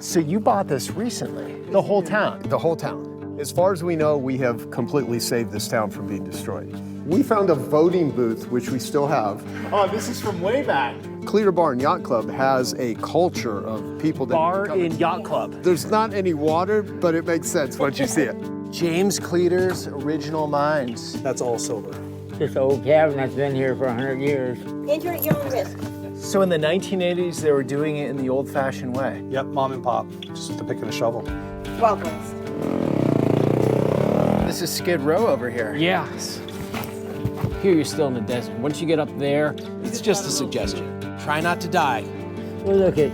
So you bought this recently? The whole town? The whole town. As far as we know, we have completely saved this town from being destroyed. We found a voting booth, which we still have. Oh, this is from way back. Cleator Bar and Yacht Club has a culture of people that Bar and Yacht Club. There's not any water, but it makes sense once you see it. James Cleator's original mines. That's all silver. This old cabin that's been here for 100 years. Enter at your own risk. So in the 1980s, they were doing it in the old-fashioned way. Yep, mom and pop, just with the pick and a shovel. Welcome. This is Skid Row over here. Yes. Here you're still in the desert. Once you get up there, It's just a suggestion. Try not to die. well, look at,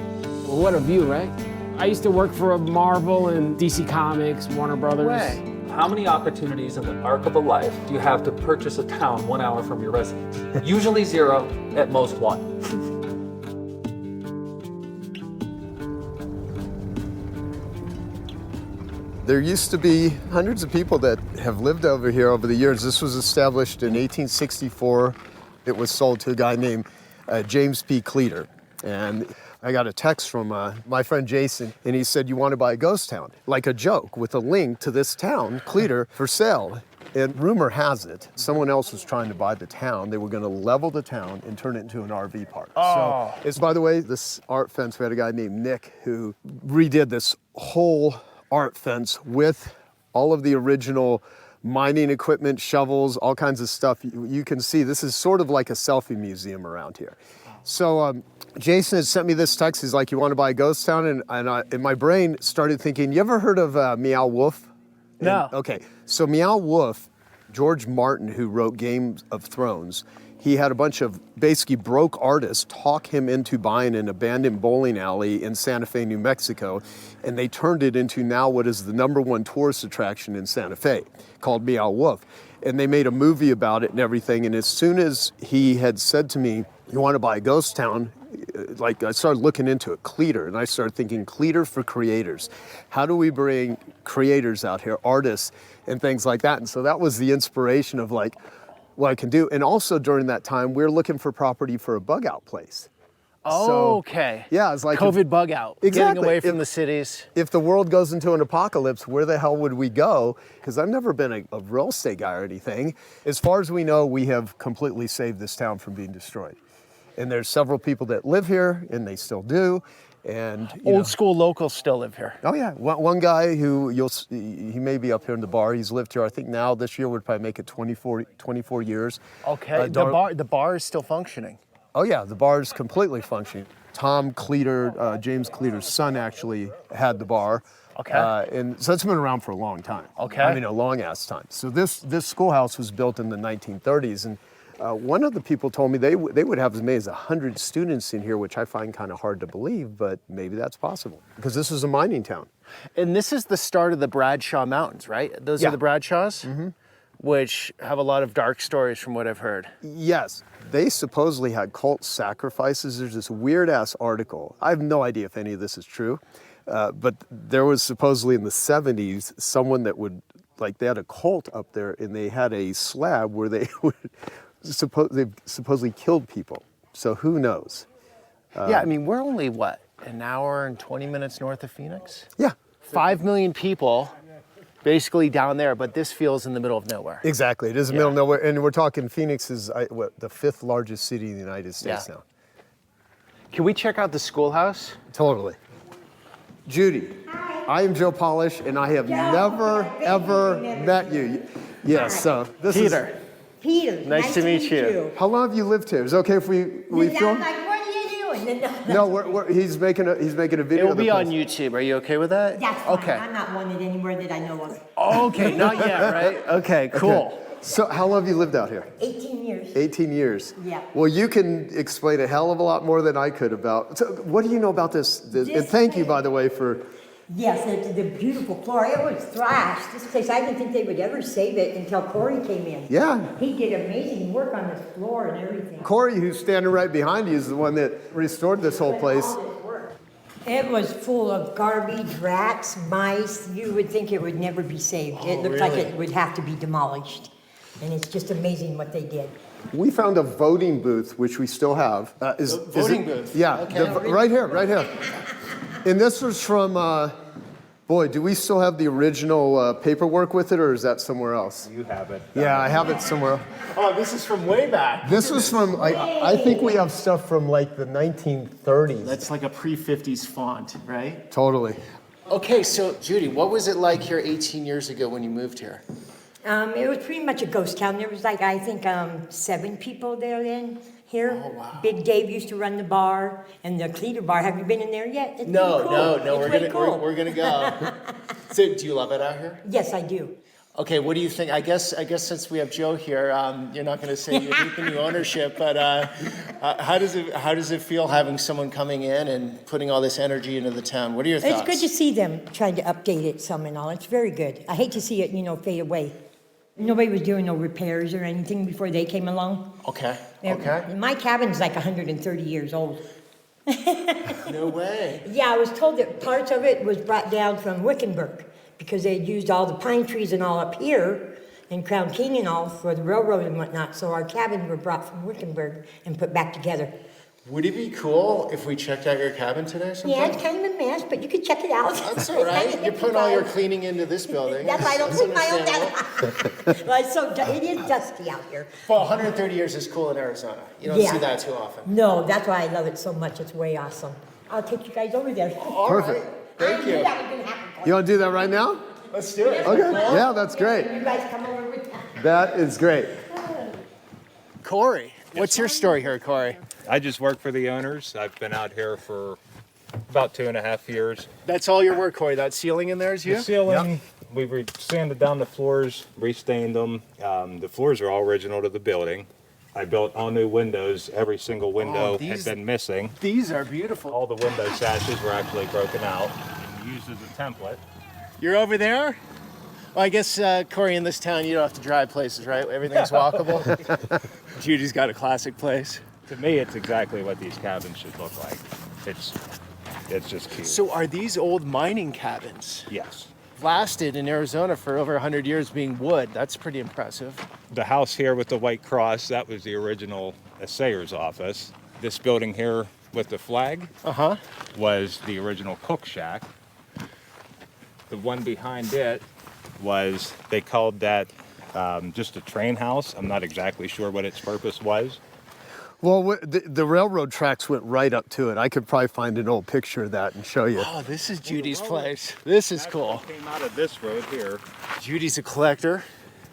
well, what a view, right? I used to work for Marvel and DC Comics, Warner Brothers. Way. How many opportunities in the arc of a life do you have to purchase a town 1 hour from your residence? Usually 0, at most 1. There used to be hundreds of people that have lived over here over the years. This was established in 1864. It was sold to a guy named James P. Cleator. And I got a text from my friend Jason, and he said, "You want to buy a ghost town?" Like a joke, with a link to this town, Cleator, for sale. And rumor has it, someone else was trying to buy the town. They were going to level the town and turn it into an RV park. Oh. So it's, by the way, this art fence, we had a guy named Nick who redid this whole art fence with all of the original mining equipment, shovels, all kinds of stuff. You can see this is sort of like a selfie museum around here. So Jason had sent me this text. He's like, "You want to buy a ghost town?" And my brain started thinking, you ever heard of Meow Wolf? No. Okay, so Meow Wolf, George Martin, who wrote Game of Thrones, he had a bunch of basically broke artists talk him into buying an abandoned bowling alley in Santa Fe, New Mexico, and they turned it into now what is the #1 tourist attraction in Santa Fe, called Meow Wolf. And they made a movie about it and everything, and as soon as he had said to me, "You want to buy a ghost town?" Like, I started looking into it, Cleator, and I started thinking, Cleator for creators. How do we bring creators out here, artists, and things like that? And so that was the inspiration of like, what I can do. And also during that time, we were looking for property for a bug out place. Oh, okay. Yeah, it's like COVID bug out. Exactly. Getting away from the cities. If the world goes into an apocalypse, where the hell would we go? Because I've never been a real estate guy or anything. As far as we know, we have completely saved this town from being destroyed. And there's several people that live here, and they still do. And you know, Old school locals still live here. oh yeah, one guy who he may be up here in the bar. He's lived here, I think now this year would probably make it 24 years. Okay, the bar is still functioning. Oh yeah, the bar is completely functioning. Tom Cleator, James Cleator's son, actually had the bar. Okay. And so it's been around for a long time. Okay. I mean, a long ass time. So this schoolhouse was built in the 1930s, and one of the people told me they would have as many as 100 students in here, which I find kind of hard to believe, but maybe that's possible because this is a mining town. And this is the start of the Bradshaw Mountains, right? Those Yeah. are the Bradshaws? Mm-hmm. Which have a lot of dark stories from what I've heard. Yes, they supposedly had cult sacrifices. There's this weird ass article. I have no idea if any of this is true, but there was supposedly in the 70s someone that would, like, they had a cult up there and they had a slab where they would they supposedly killed people. So who knows? Yeah, I mean, we're only, what, an hour and 20 minutes north of Phoenix? Yeah. 5 million people basically down there, but this feels in the middle of nowhere. Exactly, it is the middle of nowhere, and we're talking Phoenix is the 5th largest city in the United States now. Can we check out the schoolhouse? Totally. Judy, I am Joe Polish, and I have never, ever met you. Yes, so this Peter. Peter, Nice to meet you. How long have you lived here? Is it okay if we I'm film? like, what are you doing? No, he's making a video. It will of the be on place. YouTube. Are you okay with that? That's fine. Okay. I'm not wanted anywhere that I know of. Okay, not yet, right? Okay, cool. Okay. So how long have you lived out here? 18 years. 18 years. Yeah. Well, you can explain a hell of a lot more than I could about. So what do you know about this? And thank you, by the way, for. Yes, the beautiful floor. It was thrashed. This place, I didn't think they would ever save it until Corey came in. Yeah. He did amazing work on this floor and everything. Corey, who's standing right behind you, is the one that restored this whole place. It was full of garbage, rats, mice. You would think it would never be saved. It looked like it would have to be demolished. And it's just amazing what they did. We found a voting booth, which we still have. Voting booth? Yeah, Okay. right here. And this was from, boy, do we still have the original paperwork with it, or is that somewhere else? You have it. Yeah, I have it somewhere. Oh, this is from way back. This was from, I think we have stuff from like the 1930s. That's like a pre-50s font, right? Totally. Okay, so Judy, what was it like here 18 years ago when you moved here? It was pretty much a ghost town. There was like, I think, 7 people there then, here. Oh, wow. Big Dave used to run the bar, and the Cleator bar. Have you been in there yet? It's No, pretty cool. no, It's way cool. we're gonna go. So, do you love it out here? Yes, I do. Okay, what do you think? I guess since we have Joe here, you're not going to say you hate the new ownership, but how does it feel having someone coming in and putting all this energy into the town? What are your thoughts? It's good to see them trying to update it some and all. It's very good. I hate to see it, fade away. Nobody was doing no repairs or anything before they came along. Okay. Okay. My cabin's like 130 years old. No way. Yeah, I was told that parts of it was brought down from Wickenburg because they had used all the pine trees and all up here in Crown King and all for the railroad and whatnot. So our cabins were brought from Wickenburg and put back together. Would it be cool if we checked out your cabin today sometime? Yeah, it's kind of a mess, but you can check it out. That's all right. You're putting all your cleaning into this building. That's why I don't That's put my own understandable. down. Well, it is dusty out here. Well, 130 years is cool in Arizona. You don't Yeah. see that too often. No, that's why I love it so much. It's way awesome. I'll take you guys over there. Perfect. Thank you. You want to do that right now? Let's do it. Okay. Yeah, that's great. You guys come over with that. That is great. Corey, what's your story here, Corey? I just work for the owners. I've been out here for about 2.5 years. That's all your work, Corey. That ceiling in there is you? The ceiling, we sanded down the floors, restained them. The floors are all original to the building. I built all new windows. Every single window had been missing. These are beautiful. All the window sashes were actually broken out and used as a template. You're over there? Well, I guess, Corey, in this town, you don't have to drive places, right? Everything's walkable. Judy's got a classic place. To me, it's exactly what these cabins should look like. It's just cute. So are these old mining cabins? Yes. Lasted in Arizona for over 100 years being wood. That's pretty impressive. The house here with the white cross, that was the original assayer's office. This building here with the flag was the original cook shack. The one behind it was, they called that just a train house. I'm not exactly sure what its purpose was. Well, the railroad tracks went right up to it. I could probably find an old picture of that and show you. Oh, this is Judy's place. This is cool. Came out of this road here. Judy's a collector.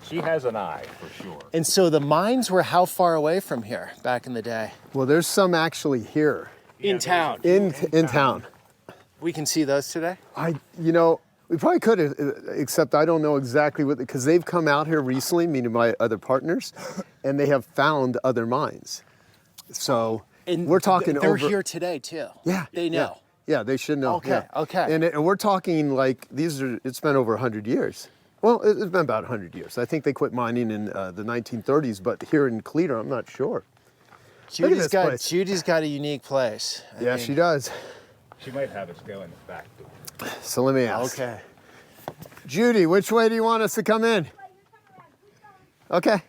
She has an eye for sure. And so the mines were how far away from here back in the day? Well, there's some actually here In town. in town. We can see those today? We probably could, except I don't know exactly what, because they've come out here recently, meaning my other partners, and they have found other mines. So And we're talking they're over. here today too. Yeah. They know. Yeah, they should know. Okay, yeah. okay. And we're talking like it's been over 100 years. Well, it's been about 100 years. I think they quit mining in the 1930s, but here in Cleator, I'm not sure. Judy's this place. Judy's got a unique place. Yeah, she does. She might have us go in the back door. So let me ask. Okay. Judy, which way do you want us to come in? Okay.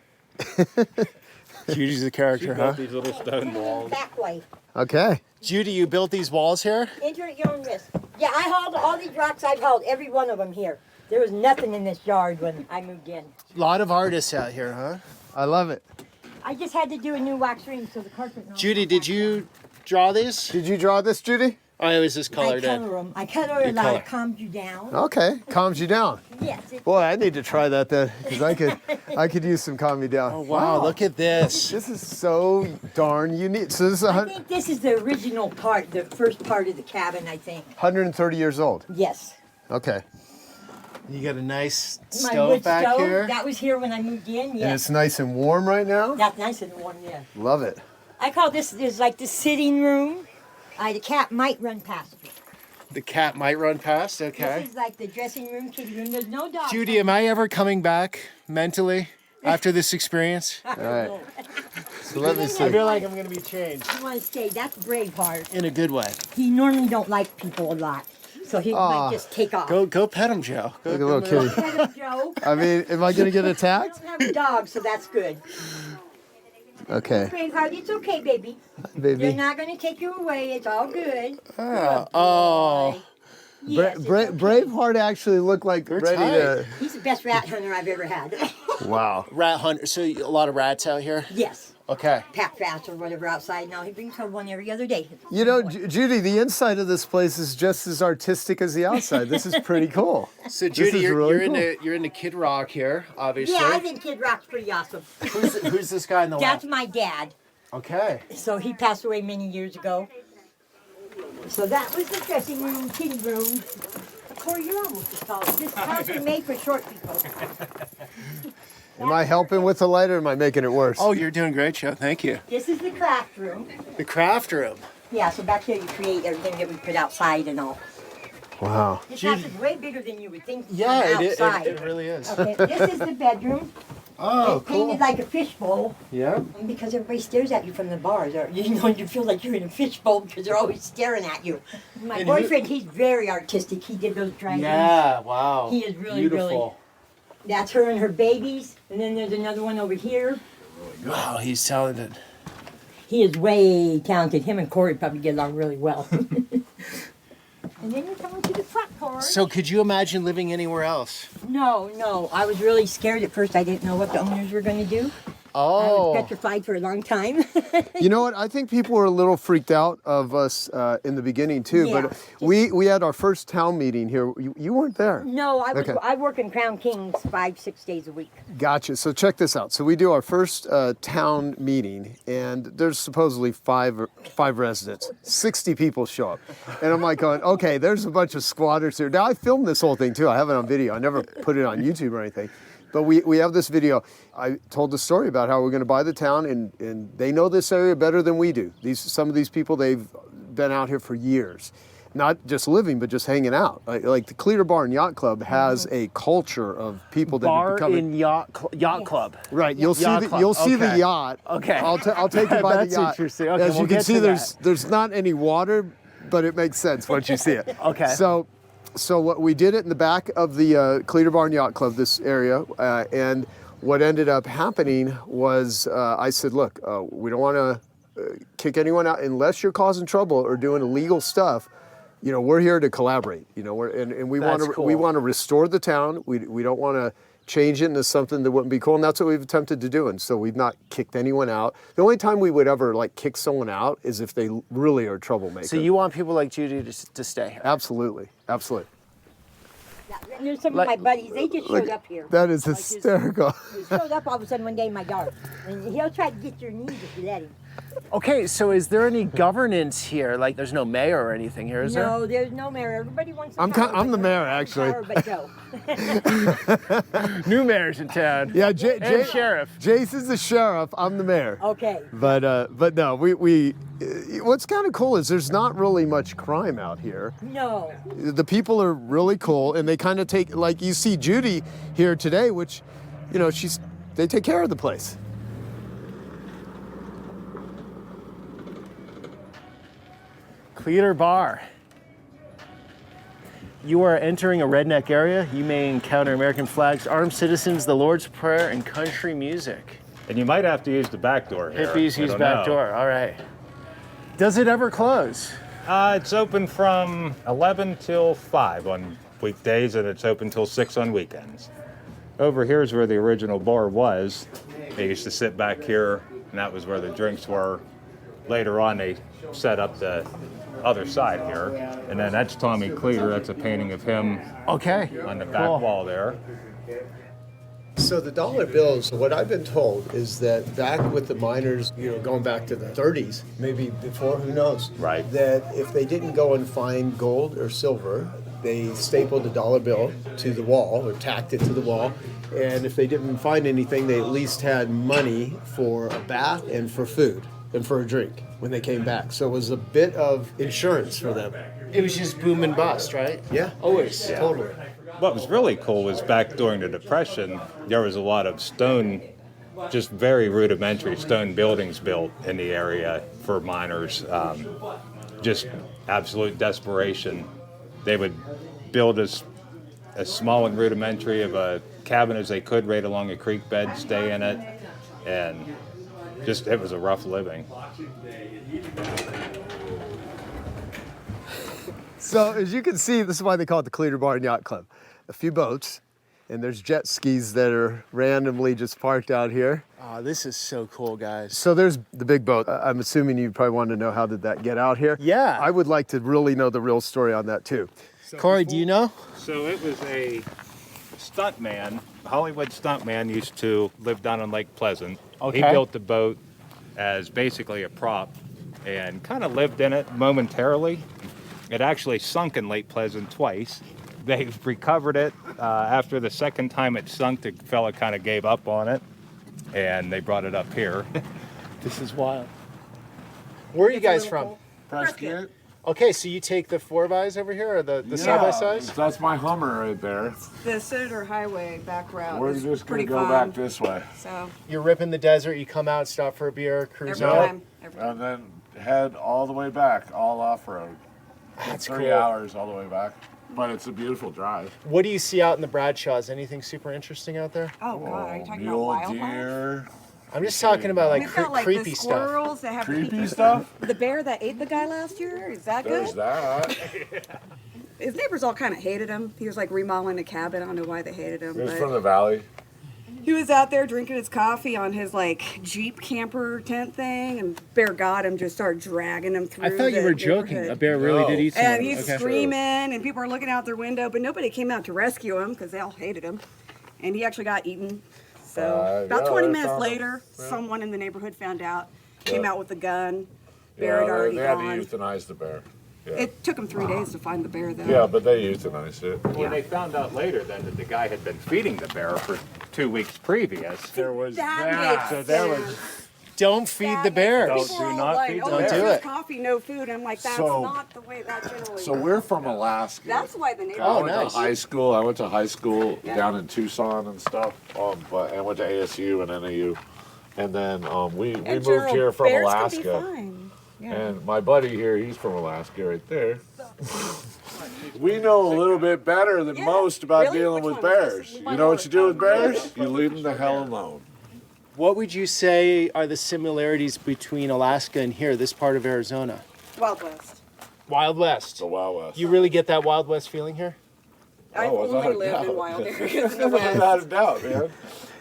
Judy's the She character, huh? built these little stone walls. Back way. Okay. Judy, you built these walls here? Enter at your own risk. Yeah, I hauled all these rocks. I've hauled every one of them here. There was nothing in this yard when I moved in. A lot of artists out here, huh? I love it. I just had to do a new wax ring so the carpet. and all Judy, that. did you draw these? Did you draw this, Judy? I was just I colored in. color them. I color it color. like calms you down. Okay, calms you down. Yes. It, Boy, I need to try that then, because I could use some calm me down. Oh, wow, look at this. This is so darn unique. So this is I think this is the original part, the first part of the cabin. I think. 130 years old. Yes. Okay. You got a nice My stove wood back stove. here. That was here when I moved in. And Yes. it's nice and warm right now. That's nice and warm. Yeah. Love it. I call this is like the sitting room. The cat might run past me. The cat might run past, okay. This is like the dressing room, kitty room. There's no dog. Judy, am I ever coming back mentally after this experience? All right. So let me I see. feel like I'm gonna be changed You want to stay? That's Braveheart. in a good way. He normally don't like people a lot, so he might just take off. Go pet him, Joe. Go Look at little kitty. Pet him, Joe. I mean, am I going to get I attacked? don't have a dog, so that's good. Okay. Braveheart, it's okay, baby. Baby. They're not going to take you away. It's all good. Oh. Yes, it's okay. Braveheart actually looked like ready to. He's the best rat hunter I've ever had. Wow. Rat hunter. So a lot of rats out here? Yes. Okay. Pack rats or whatever outside. Now he brings home one every other day. You know, Judy, the inside of this place is just as artistic as the outside. This is pretty cool. So This Judy, is you're, really you're into Kid Rock here, obviously. Yeah, I think Kid Rock's pretty awesome. Who's this guy in the That's left? my dad. Okay. So he passed away many years ago. So that was the dressing room, kitty room. Corey, you're almost as tall. This house is made for short people. Am I helping with the light or am I making it worse? Oh, you're doing great, Joe. Thank you. This is the craft room. The craft room. Yeah, so back here you create everything that we put outside and all. Wow. This house is way bigger than you would think Yeah, from outside. it really is. Okay, this is the bedroom. Oh, It's painted like a fishbowl. Yeah. Because everybody stares at you from the bars. Or, you know, you feel like you're in a fishbowl because they're always staring at you. My And who- boyfriend, he's very artistic. He did those dragons. Yeah. Wow. He is really, beautiful. really. That's her and her babies. And then there's another one over here. Wow, he's talented. He is way talented. Him and Corey probably get along really well. And then you come into the front porch. So, could you imagine living anywhere else? No. I was really scared at first. I didn't know what the owners were going to do. I Oh. was petrified for a long time. You know what? I think people were a little freaked out of us in the beginning too. Yeah. But we had our first town meeting here. You weren't there. No, Okay. I work in Crown Kings 5-6 days a week. Gotcha. So check this out. So we do our first town meeting, and there's supposedly five residents. 60 people show up, and I'm like going, okay, there's a bunch of squatters here. Now I filmed this whole thing too. I have it on video. I never put it on YouTube or anything. But we have this video. I told the story about how we're going to buy the town, and they know this area better than we do. Some of these people, they've been out here for years. Not just living, but just hanging out. Like the Cleator Bar and Yacht Club has a culture of people that Bar become in yacht club. right. You'll Yacht see club, you'll see the okay. yacht. Okay. I'll take you by That's the yacht. interesting. Okay, As we'll you can get see, to there's not any water, but it makes sense once you see it. Okay. So what we did it in the back of the Cleator Bar and Yacht Club, this area, and what ended up happening was I said, look, we don't want to kick anyone out unless you're causing trouble or doing illegal stuff. You know, we're here to collaborate. You know, and we want That's to cool. we want to restore the town. We don't want to change it into something that wouldn't be cool, and that's what we've attempted to do. And so we've not kicked anyone out. The only time we would ever like kick someone out is if they really are troublemakers. So you want people like Judy to stay here? Absolutely. And there's some of my buddies, they just showed up here. That is Like, hysterical. He showed up all of a sudden one day in my yard. And he'll try to get your knees if you let him. Okay, so is there any governance here? Like, there's no mayor or anything here, is there? No, there's no mayor. Everybody wants I'm power, I'm the but mayor, no actually. power but Joe. New mayor's in town. Yeah, And sheriff. Jace is the sheriff. I'm the mayor. Okay. But no, we what's kind of cool is there's not really much crime out here. No. The people are really cool, and they kind of take, like you see Judy here today, which, you know, they take care of the place. Cleator Bar. You are entering a redneck area. You may encounter American flags, armed citizens, the Lord's Prayer, and country music. And you might have to use the back door here. Hippies We use don't back know. door. All right. Does it ever close? It's open from 11 till 5 on weekdays, and it's open till 6 on weekends. Over here is where the original bar was. They used to sit back here, and that was where the drinks were. Later on, they set up the other side here. And then that's Tommy Cleator. That's a painting of him Okay. on the back wall there. So the dollar bills, what I've been told is that back with the miners, you know, going back to the 30s, maybe before, who knows? Right. That if they didn't go and find gold or silver, they stapled a dollar bill to the wall or tacked it to the wall. And if they didn't find anything, they at least had money for a bath and for food and for a drink when they came back. So it was a bit of insurance for them. It was just boom and bust, right? Yeah. Always. Totally. What was really cool was back during the Depression, there was a lot of stone, just very rudimentary stone buildings built in the area for miners. Just absolute desperation. They would build as small and rudimentary of a cabin as they could right along a creek bed, stay in it, and just, it was a rough living. So as you can see, this is why they call it the Cleator Bar and Yacht Club. A few boats, and there's jet skis that are randomly just parked out here. Oh, this is so cool, guys. So there's the big boat. I'm assuming you probably want to know how did that get out here? Yeah. I would like to really know the real story on that too. Corey, do you know? So it was a stuntman, Hollywood stuntman used to live down in Lake Pleasant. Okay. He built the boat as basically a prop and kind of lived in it momentarily. It actually sunk in Lake Pleasant twice. They recovered it. After the second time it sunk, the fella kind of gave up on it, and they brought it up here. This is wild. Where are you guys from? Prescott. Okay, so you take the 4x over here, or the side-by-sides? That's my Hummer right there. The Senator Highway back route We're is just going pretty to go fun. back this way. So You're ripping the desert, you come out, stop for a beer, cruise every out. time, every time. And then head all the way back, all off-road. That's 3 cool. hours all the way back. But it's a beautiful drive. What do you see out in the Bradshaws? Anything super interesting out there? Oh God, are you talking about Mule wild deer. I'm just talking about like We've got like creepy the stuff. squirrels that have Creepy stuff? the bear that ate the guy last year. Is that There's good? that. His neighbors all kind of hated him. He was like remodeling a cabin. I don't know why they hated him. It's But from the valley. he was out there drinking his coffee on his like Jeep camper tent thing, and bear got him, just started dragging him through. I thought you the were joking. neighborhood. A bear really did eat someone. And he's Okay. screaming, and people are looking out their window, but nobody came out to rescue him because they all hated him. And he actually got eaten. So about yeah, 20 they minutes found him. later, someone in the neighborhood found out, came Yeah. out with a gun. Bear had Yeah, already they had gone. to euthanize the bear. Yeah. It took them 3 days to find the bear, though. Yeah, but they euthanized it. When they found out later then that the guy had been feeding the bear for 2 weeks previous. There was That that. makes So there sense. was, Don't feed the bears. Don't People are do all not like, feed oh, the bears. there's Don't do it. coffee, no food. I'm like, that's So- not the way that generally So works. we're from Alaska. That's why the I neighborhood. went nice. to high school. I went to high school Yeah. down in Tucson and stuff. But I went to ASU and NAU, and then we And moved General, here from bears Alaska. Can be fine. Yeah. And my buddy here, he's from Alaska, right there. We know a little bit better than Yeah. most about Really? dealing Which with one? bears. Which You one? know what you do with bears? You leave them the hell alone. What would you say are the similarities between Alaska and here, this part of Arizona? Wild West. Wild West. The Wild West. You really get that Wild West feeling here? I've without only a lived in doubt. wild areas in the Without West. a doubt, man.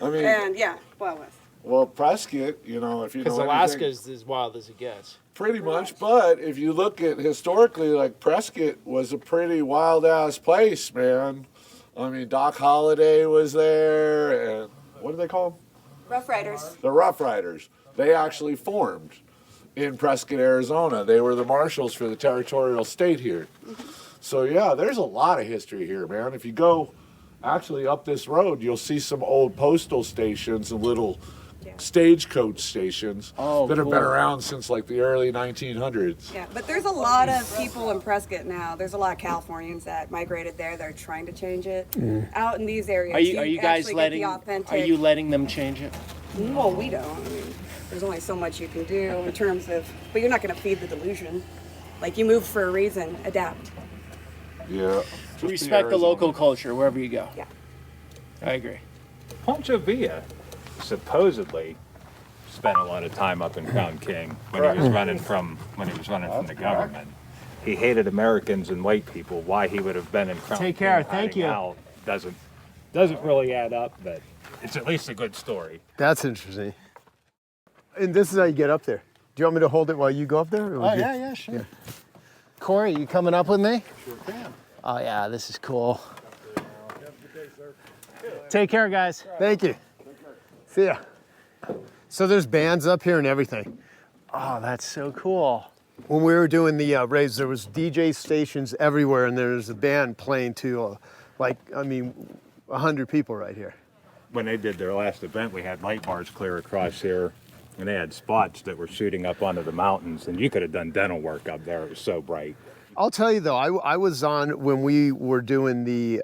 I mean, And yeah, Wild West. well, Prescott, you know, if you know Because anything- Alaska is as wild as it gets. Pretty much, but if you look at historically, like Prescott was a pretty wild ass place, man. I mean, Doc Holliday was there, and what do they call them? Rough Riders. The Rough Riders. They actually formed in Prescott, Arizona. They were the marshals for the territorial state here. So yeah, there's a lot of history here, man. If you go actually up this road, you'll see some old postal stations and little stagecoach stations Oh, that have cool. been around since like the early 1900s. Yeah, but there's a lot of people in Prescott now. There's a lot of Californians that migrated there. They're trying to change it. Out in these areas, Are you guys actually get letting? the authentic. Are you letting them change it? Well, we don't. I mean, there's only so much you can do in terms of, but you're not going to feed the delusion. Like, you moved for a reason, adapt. Yeah. just be Respect the Arizona. local culture wherever you go. Yeah. I agree. Poncho Villa supposedly spent a lot of time up in Crown King when he was running from the government. He hated Americans and white people. Why he would have been in Crown Take King care. Thank hiding you. out doesn't really add up, but it's at least a good story. That's interesting. And this is how you get up there. Do you want me to hold it while you go up there? or would Oh you- yeah, sure. Corey, you coming up with me? Sure can. Oh yeah, this is cool. Take care, guys. Thank you. See ya. So there's bands up here and everything. Oh, that's so cool. When we were doing the raves, there was DJ stations everywhere, and there's a band playing to, 100 people right here. When they did their last event, we had light bars clear across here, and they had spots that were shooting up onto the mountains, and you could have done dental work up there. It was so bright. I'll tell you though, I was on when we were doing the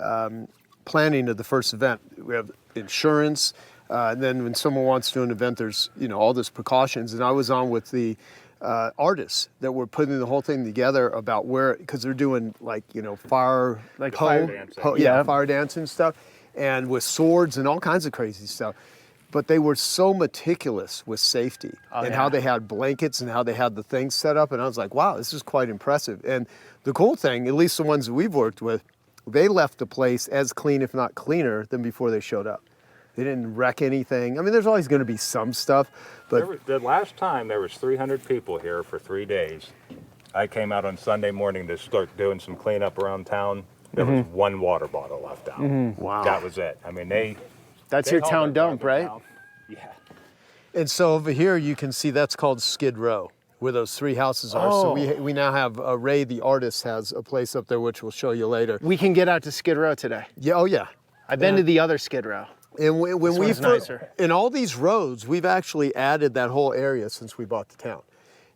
planning of the first event. We have insurance, and then when someone wants to do an event, there's all this precautions. And I was on with the artists that were putting the whole thing together about where, because they're doing fire, Fire dancing. fire dancing stuff, and with swords and all kinds of crazy stuff. but they were so meticulous with safety and how they had blankets and how they had the things set up. And I was like, wow, this is quite impressive. And the cool thing, at least the ones that we've worked with, they left the place as clean, if not cleaner, than before they showed up. They didn't wreck anything. I mean, there's always going to be some stuff, but The last time there was 300 people here for 3 days. I came out on Sunday morning to start doing some cleanup around town. There was one water bottle left out. Wow. That was it. I mean, That's they your hauled town their dump, garbage right? out. Yeah. And so over here, you can see that's called Skid Row, where those 3 houses are. So we now have Ray, the artist, has a place up there, which we'll show you later. We can get out to Skid Row today. Yeah, oh yeah. I've been to the other Skid Row. And when This we one's nicer. in all these roads, we've actually added that whole area since we bought the town.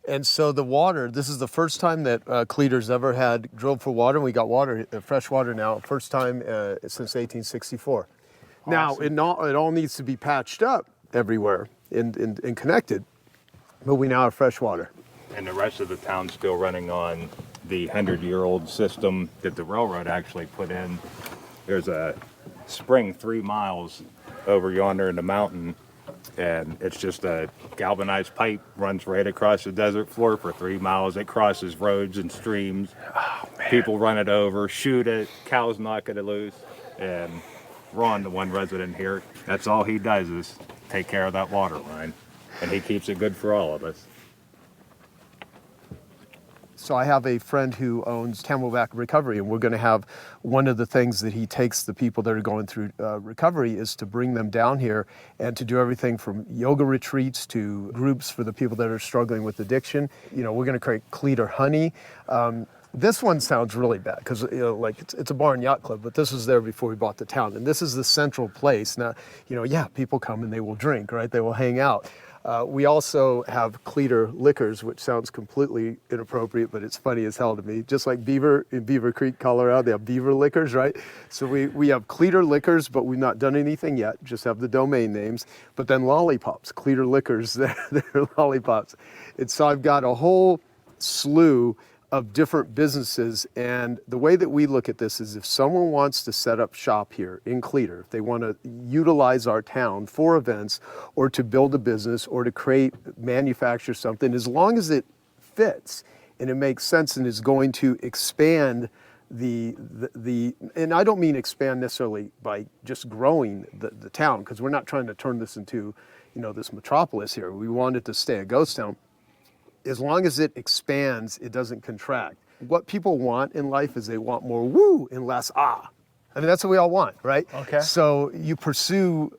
And so the water, this is the first time that Cleator's ever had drilled for water, and we got water, fresh water now, first time since 1864. Now, it all needs to be patched up everywhere and connected, but we now have fresh water. And the rest of the town's still running on the 100-year-old system that the railroad actually put in. There's a spring 3 miles over yonder in the mountain, and it's just a galvanized pipe runs right across the desert floor for 3 miles. It crosses roads and streams. People run it over, shoot it, cows knock it loose, and Ron, the one resident here, that's all he does is take care of that water line, and he keeps it good for all of us. So I have a friend who owns Camelback Recovery, and we're going to have one of the things that he takes the people that are going through recovery is to bring them down here and to do everything from yoga retreats to groups for the people that are struggling with addiction. You know, we're going to create Cleator Honey. This one sounds really bad because like it's a bar and yacht club, but this was there before we bought the town, and this is the central place. Now, people come and they will drink, right? They will hang out. We also have Cleator Liquors, which sounds completely inappropriate, but it's funny as hell to me. Just like Beaver in Beaver Creek, Colorado, they have Beaver Liquors, right? So we have Cleator Liquors, but we've not done anything yet, just have the domain names. But then lollipops, Cleator Liquors, they're lollipops. And so I've got a whole slew of different businesses, and the way that we look at this is if someone wants to set up shop here in Cleator, if they want to utilize our town for events or to build a business or to manufacture something, as long as it fits and it makes sense and is going to expand and I don't mean expand necessarily by just growing the town, because we're not trying to turn this into this metropolis here. We want it to stay a ghost town. As long as it expands, it doesn't contract. What people want in life is they want more woo and less ah. I mean, that's what we all want, right? Okay. So you pursue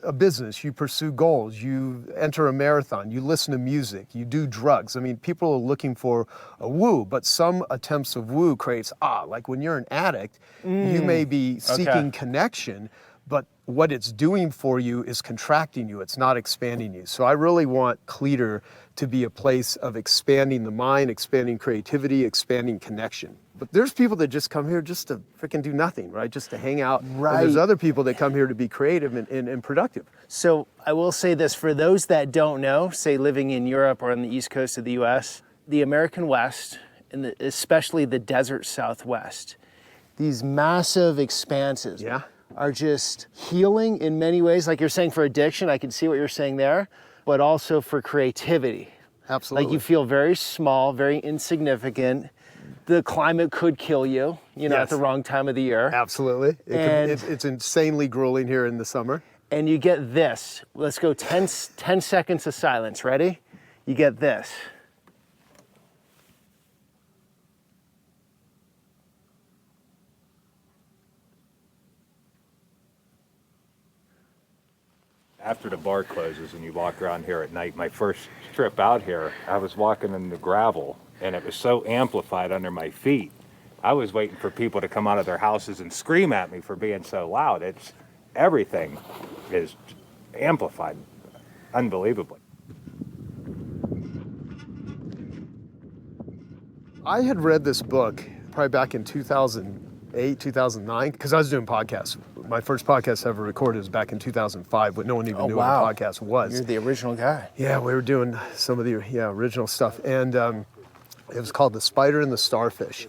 a business, you pursue goals, you enter a marathon, you listen to music, you do drugs. I mean, people are looking for a woo, but some attempts of woo creates ah. Like when you're an addict, you may be seeking connection, but what it's doing for you is contracting you. It's not expanding you. So I really want Cleator to be a place of expanding the mind, expanding creativity, expanding connection. But there's people that just come here just to freaking do nothing, right? Just to hang out. Right. And there's other people that come here to be creative and productive. So I will say this, for those that don't know, say living in Europe or on the East Coast of the US, the American West, and especially the desert Southwest, these massive expanses are just healing in many ways. Like you're saying for addiction, I can see what you're saying there, but also for creativity. Absolutely. Like you feel very small, very insignificant. The climate could kill you, at the wrong time of the year. Absolutely. It's insanely grueling here in the summer. And you get this. Let's go 10 seconds of silence. Ready? You get this. After the bar closes and you walk around here at night, my first trip out here, I was walking in the gravel and it was so amplified under my feet. I was waiting for people to come out of their houses and scream at me for being so loud. Everything is amplified unbelievably. I had read this book probably back in 2008, 2009, because I was doing podcasts. My first podcast ever recorded was back in 2005, but no one even knew what a podcast was. You're the original guy. Yeah, we were doing some of the original stuff. And it was called The Spider and the Starfish.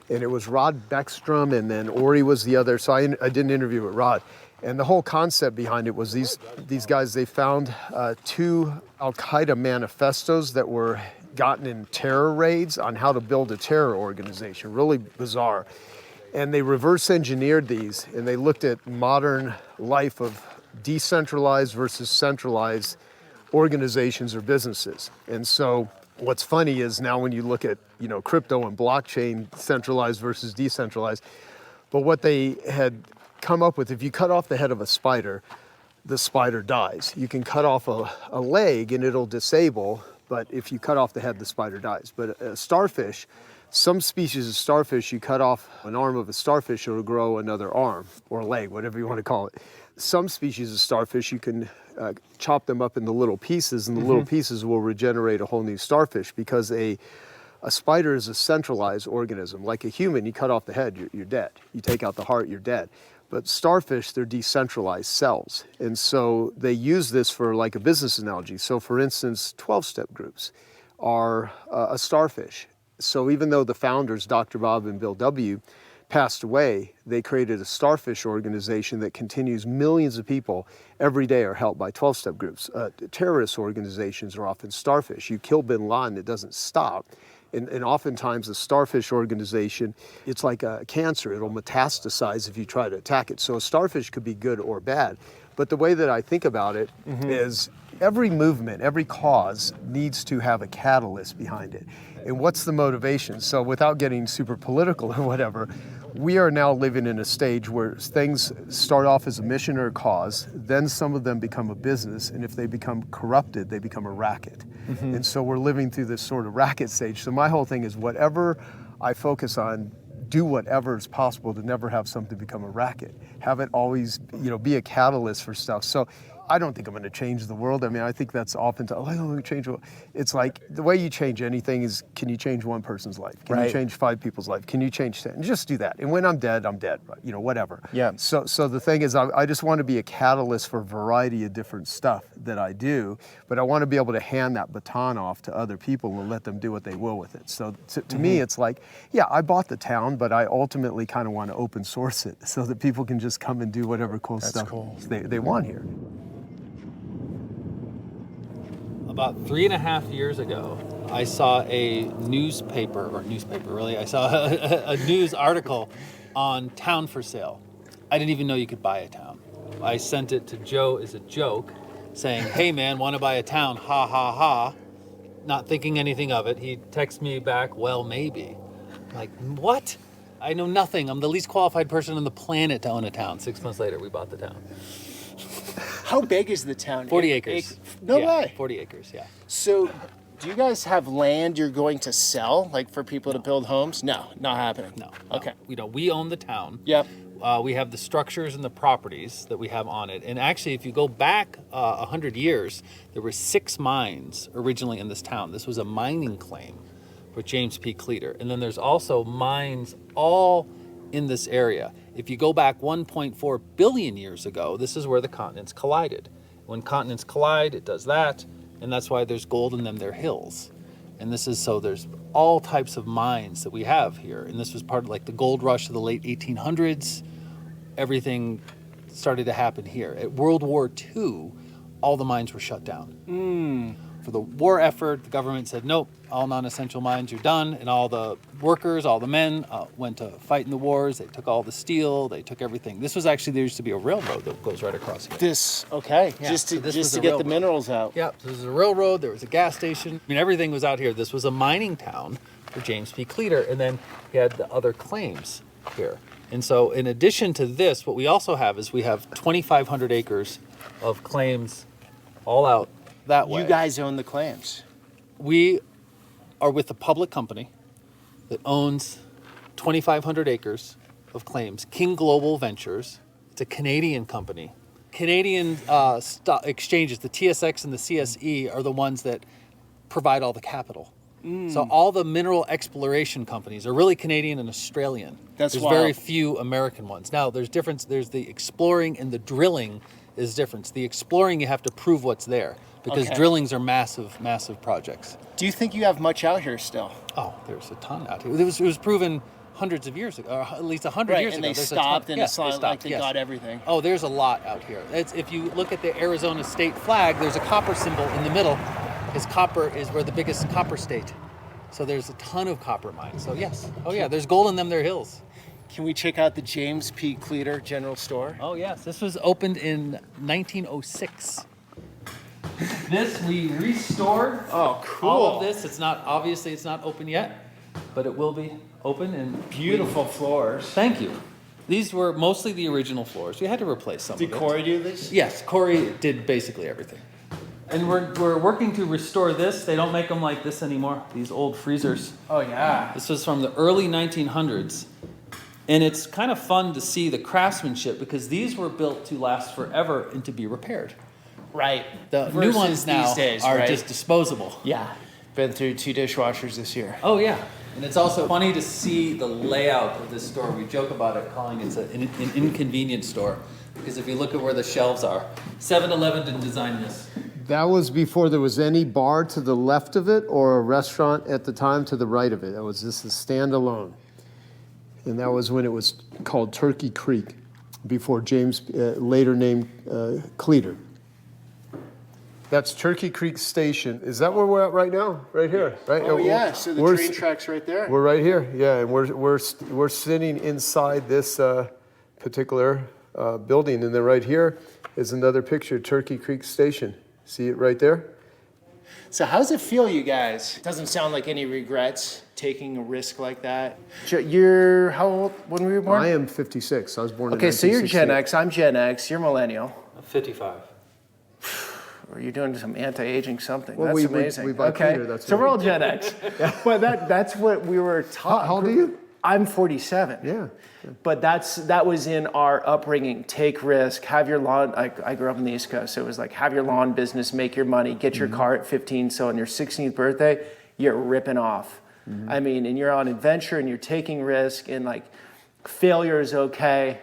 And it was Rod Beckstrom, and then Ori was the other. So I did an interview with Rod. And the whole concept behind it was these guys, they found 2 Al-Qaeda manifestos that were gotten in terror raids on how to build a terror organization, really bizarre. And they reverse engineered these, and they looked at modern life of decentralized versus centralized organizations or businesses. And so what's funny is now when you look at, crypto and blockchain, centralized versus decentralized, but what they had come up with, if you cut off the head of a spider, the spider dies. You can cut off a leg and it'll disable, but if you cut off the head, the spider dies. But a starfish, some species of starfish, you cut off an arm of a starfish, it'll grow another arm or leg, whatever you want to call it. Some species of starfish, you can chop them up into little pieces, and the little pieces will regenerate a whole new starfish, because a spider is a centralized organism. Like a human, you cut off the head, you're dead. You take out the heart, you're dead. But starfish, they're decentralized cells. And so they use this for like a business analogy. So for instance, 12-step groups are a starfish. So even though the founders, Dr. Bob and Bill W., passed away, they created a starfish organization that continues. Millions of people every day are helped by 12-step groups. Terrorist organizations are often starfish. You kill bin Laden, it doesn't stop. And oftentimes the starfish organization, it's like a cancer. It'll metastasize if you try to attack it. So a starfish could be good or bad. But the way that I think about it is every movement, every cause needs to have a catalyst behind it. And what's the motivation? So without getting super political or whatever, we are now living in a stage where things start off as a mission or a cause, then some of them become a business, and if they become corrupted, they become a racket. And so we're living through this sort of racket stage. So my whole thing is whatever I focus on, do whatever is possible to never have something become a racket. Have it always, be a catalyst for stuff. So I don't think I'm going to change the world. I mean, I think that's often change. It's like the way you change anything is, can you change one person's life? Can you change 5 people's life? Can you change 10? Just do that. And when I'm dead, whatever. Yeah. So the thing is, I just want to be a catalyst for a variety of different stuff that I do, but I want to be able to hand that baton off to other people and let them do what they will with it. So to me, it's like, yeah, I bought the town, but I ultimately kind of want to open source it so that people can just come and do whatever cool stuff they want here. About 3.5 years ago, I saw a I saw a news article on town for sale. I didn't even know you could buy a town. I sent it to Joe as a joke, saying, hey man, want to buy a town, ha ha ha. Not thinking anything of it. He texts me back, well, maybe. I'm like, what? I know nothing. I'm the least qualified person on the planet to own a town. 6 months later, we bought the town. How big is the town? 40 acres. No way. 40 acres, yeah. So do you guys have land you're going to sell, like for people to build homes? No, not happening. No. Okay. We own the town. Yep. We have the structures and the properties that we have on it. And actually, if you go back 100 years, there were 6 mines originally in this town. This was a mining claim for James P. Cleator. And then there's also mines all in this area. If you go back 1.4 billion years ago, this is where the continents collided. When continents collide, it does that, and that's why there's gold in them, they're hills. And there's all types of mines that we have here. And this was part of like the gold rush of the late 1800s. Everything started to happen here. At World War II, all the mines were shut down. For the war effort, the government said, nope, all non-essential mines, you're done. And all the workers, all the men went to fight in the wars. They took all the steel, they took everything. This was actually, there used to be a railroad that goes right across here. Yeah, just to get the minerals out. Yeah, so this was a railroad, there was a gas station. I mean, everything was out here. This was a mining town for James P. Cleator, and then he had the other claims here. And so in addition to this, what we also have is we have 2,500 acres of claims all out that way. You guys own the claims. We are with a public company that owns 2,500 acres of claims. King Global Ventures. It's a Canadian company. Canadian stock exchanges, the TSX and the CSE, are the ones that provide all the capital. So all the mineral exploration companies are really Canadian and Australian. There's wild. very few American ones. Now, there's difference. There's the exploring and the drilling is different. The exploring, you have to prove what's there, because drillings are massive, massive projects. Do you think you have much out here still? Oh, there's a ton out here. It was proven hundreds of years ago, or at least 100 Right, years and ago. they There's a ton- stopped, and yeah, it's not like stopped, they yes. got everything. Oh, there's a lot out here. If you look at the Arizona state flag, there's a copper symbol in the middle. Because copper is we're the biggest copper state. So there's a ton of copper mines. So yes. Oh yeah, there's gold in them, there hills. Can we check out the James P. Cleator General Store? Oh yes, this was opened in 1906. This we restored. Oh, cool. All of this. It's not open yet, but it will be open and Beautiful floors. Thank you. These were mostly the original floors. We had to replace some Did of it. Corey do this? Yes, Corey did basically everything. And we're working to restore this. They don't make them like this anymore. These old freezers. Oh, yeah. This was from the early 1900s. And it's kind of fun to see the craftsmanship because these were built to last forever and to be repaired. Right. The new Versus ones now these days, are right? just disposable. Yeah. Been through 2 dishwashers this year. Oh yeah, and it's also funny to see the layout of this store. We joke about it, calling it an inconvenience store, because if you look at where the shelves are, 7-Eleven didn't design this. That was before there was any bar to the left of it or a restaurant at the time to the right of it. That was just a standalone. And that was when it was called Turkey Creek, before James later named Cleator. That's Turkey Creek Station. Is that where we're at right now? Right here, right? Oh, yeah. So the We're train track's right there. We're right here, yeah, and we're sitting inside this particular building, and then right here is another picture, Turkey Creek Station. See it right there? So how's it feel, you guys? Doesn't sound like any regrets taking a risk like that. You're how old when we were born? I am 56. I was born in Okay, so you're 1968. Gen X. I'm Gen X. You're millennial. 55. Or you're doing some anti-aging something. Well, That's we amazing. buy okay, Cleator, that's so what we're we all Gen X. But that's what we were taught. How old are you? I'm 47. Yeah. But that was in our upbringing. Take risk, have your lawn. I grew up in the East Coast, so it was like have your lawn business, make your money, get your car at 15. So on your 16th birthday, you're ripping off. I mean, and you're on adventure and you're taking risk, and like failure is okay.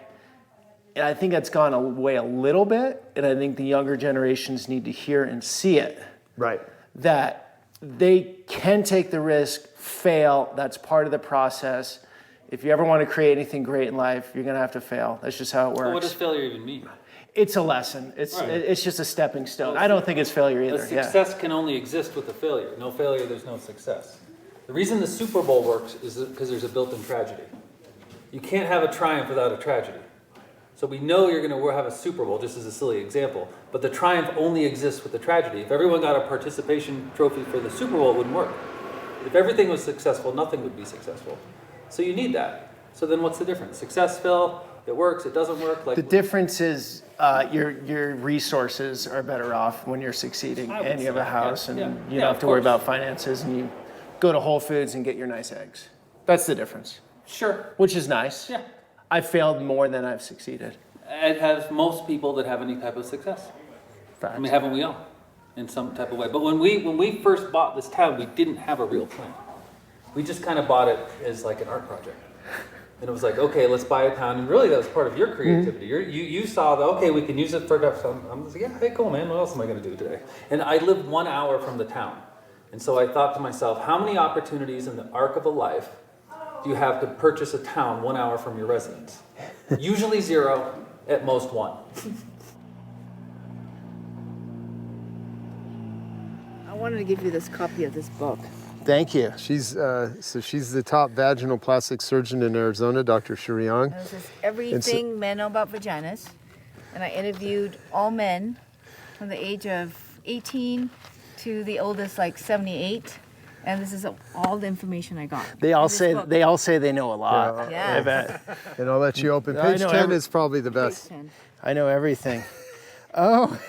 And I think that's gone away a little bit, and I think the younger generations need to hear and see it. Right. That they can take the risk, fail. That's part of the process. If you ever want to create anything great in life, you're going to have to fail. That's just how it works. Well, what does failure even mean? It's a lesson. It's just a stepping stone. I don't think it's failure either. A success can only exist with a failure. No failure, there's no success. The reason the Super Bowl works is because there's a built-in tragedy. You can't have a triumph without a tragedy. So we know you're going to have a Super Bowl, just as a silly example, but the triumph only exists with the tragedy. If everyone got a participation trophy for the Super Bowl, it wouldn't work. If everything was successful, nothing would be successful. So you need that. So then what's the difference? Success, fail, it works, it doesn't work. Like The difference is your resources are better off when you're succeeding and you have a house and you don't have to worry about finances and you go to Whole Foods and get your nice eggs. That's the difference. Sure. Which is nice. Yeah. I've failed more than I've succeeded. It has most people that have any type of success. Fact. I mean, haven't we all? In some type of way. But when we first bought this town, we didn't have a real plan. We just kind of bought it as like an art project. And it was like, okay, let's buy a town. And really that was part of your creativity. You saw that, okay, we can use it for stuff. I'm like, yeah, hey, cool, man. What else am I going to do today? And I lived 1 hour from the town. And so I thought to myself, how many opportunities in the arc of a life do you have to purchase a town 1 hour from your residence? Usually 0, at most 1. I wanted to give you this copy of this book. Thank you. She's the top vaginal plastic surgeon in Arizona, Dr. Shuriang. This is everything men know about vaginas. And I interviewed all men from the age of 18 to the oldest, like 78. And this is all the information I got. They all say they know a lot. Yeah. I bet. And I'll let you open. I Page know 10 is probably the best. Page 10. I know everything. Oh.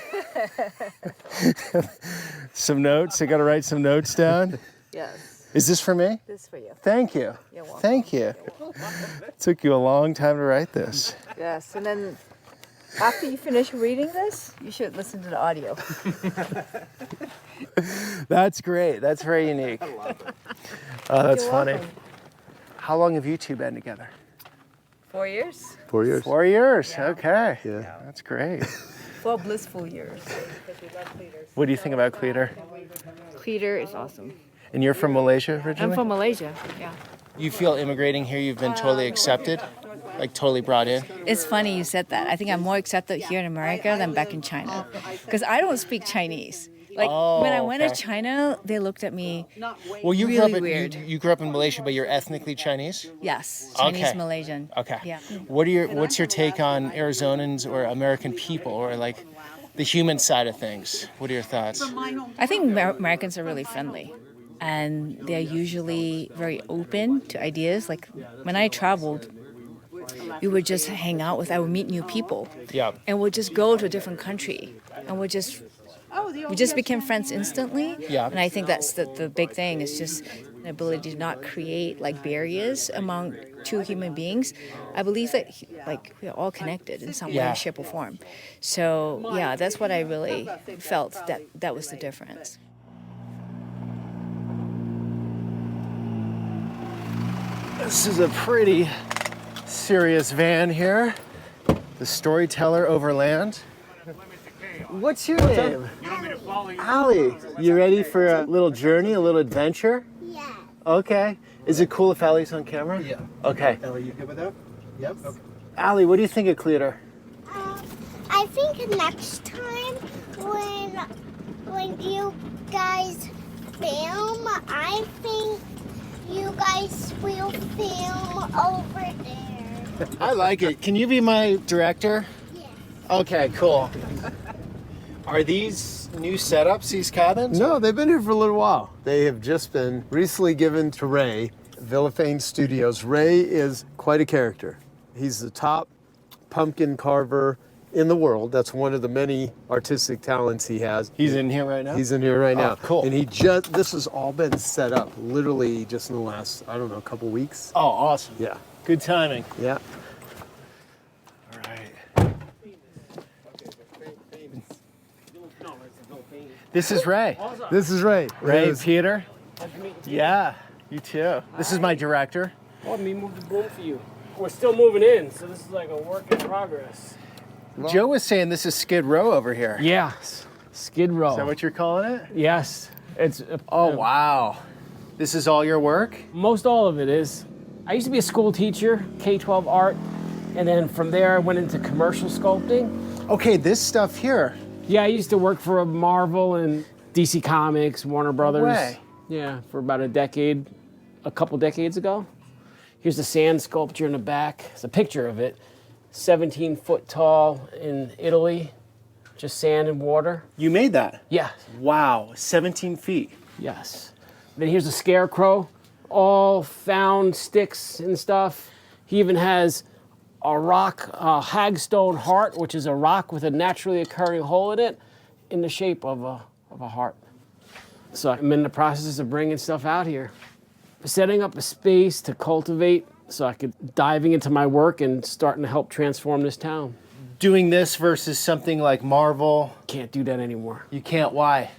Some notes. I got to write some notes down. Yes. Is this for me? This is for you. Thank you. You're welcome. Thank you. Took you a long time to write this. Yes. And then after you finish reading this, you should listen to the audio. That's great. That's very unique. Oh, that's You're funny. welcome. How long have you two been together? 4 years. 4 years. 4 years. Yeah. Okay. Yeah. That's great. 4 blissful years. What do you think about Cleator? Cleator is awesome. And you're from Malaysia originally? I'm from Malaysia. Yeah. You feel immigrating here, you've been totally accepted? Like totally brought in? It's funny you said that. I think I'm more accepted here in America than back in China. Because I don't speak Chinese. Like when I went to China, they looked at me Well, you really grew up weird. you grew up in Malaysia, but you're ethnically Chinese? Yes, Chinese Okay. Malaysian. Okay. Yeah. What's your take on Arizonans or American people or like the human side of things? What are your thoughts? I think Americans are really friendly. And they're usually very open to ideas. Like when I traveled, we would just hang out I would meet new people. Yeah. And we'd just go to a different country. And we just became friends instantly. Yeah. And I think that's the big thing is just the ability to not create like barriers among two human beings. I believe that like we're all connected in some way, shape, or form. So yeah, that's what I really felt that was the difference. This is a pretty serious van here. The Storyteller Overland. What's your name? Allie. You ready for a little journey, a little adventure? Yeah. Okay. Is it cool if Allie's on camera? Yeah. Okay. Ellie, you good with that? Yep. Okay. Allie, what do you think of Cleator? I think next time when you guys film, I think you guys will film over there. I like it. Can you be my director? Yeah. Okay, cool. Are these new setups, these cabins? No, they've been here for a little while. They have just been recently given to Ray, Villafane Studios. Ray is quite a character. He's the top pumpkin carver in the world. That's one of the many artistic talents he has. He's in here right now? He's in here right now. Cool. And this has all been set up literally just in the last, I don't know, couple weeks. Oh, awesome. Yeah. Good timing. Yeah. All right. This is Ray. This is Ray. Ray, Peter. Yeah, you too. This is my director. Let me move the boom for you. We're still moving in, so this is like a work in progress. Joe was saying this is Skid Row over here. Yeah, Skid Row. Is that what you're calling it? Yes. It's. Oh, wow. This is all your work? Most all of it is. I used to be a school teacher, K-12 art, and then from there I went into commercial sculpting. Okay, this stuff here. Yeah, I used to work for Marvel and DC Comics, Warner Brothers. way. Yeah, for about a couple decades ago. Here's the sand sculpture in the back. It's a picture of it. 17 foot tall in Italy, just sand and water. You made that? Yeah. Wow, 17 feet. Yes. Then here's a scarecrow, all found sticks and stuff. He even has a rock, a hagstone heart, which is a rock with a naturally occurring hole in it, in the shape of a heart. So I'm in the process of bringing stuff out here. Setting up a space to cultivate so I could diving into my work and starting to help transform this town. Doing this versus something like Marvel. Can't do that anymore. You can't, why?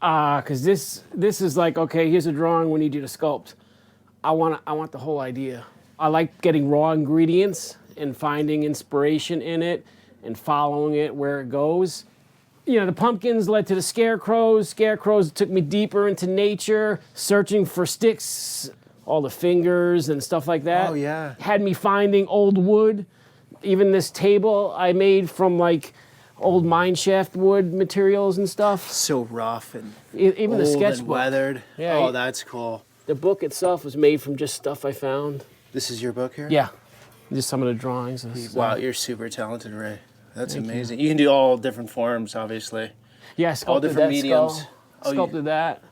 Because this is like, okay, here's a drawing, we need you to sculpt. I want the whole idea. I like getting raw ingredients and finding inspiration in it and following it where it goes. You know, the pumpkins led to the scarecrows. Scarecrows took me deeper into nature, searching for sticks, all the fingers and stuff like that. Oh, yeah. Had me finding old wood. Even this table I made from like old mine shaft wood materials and stuff. So rough and Even old the sketchbook. and weathered. Yeah, Oh, that's cool. The book itself was made from just stuff I found. This is your book here? Yeah, just some of the drawings. Wow, you're super talented, Ray. That's amazing. You can do all different forms, obviously. Yeah, sculpted all different that mediums. skull, Oh, sculpted that.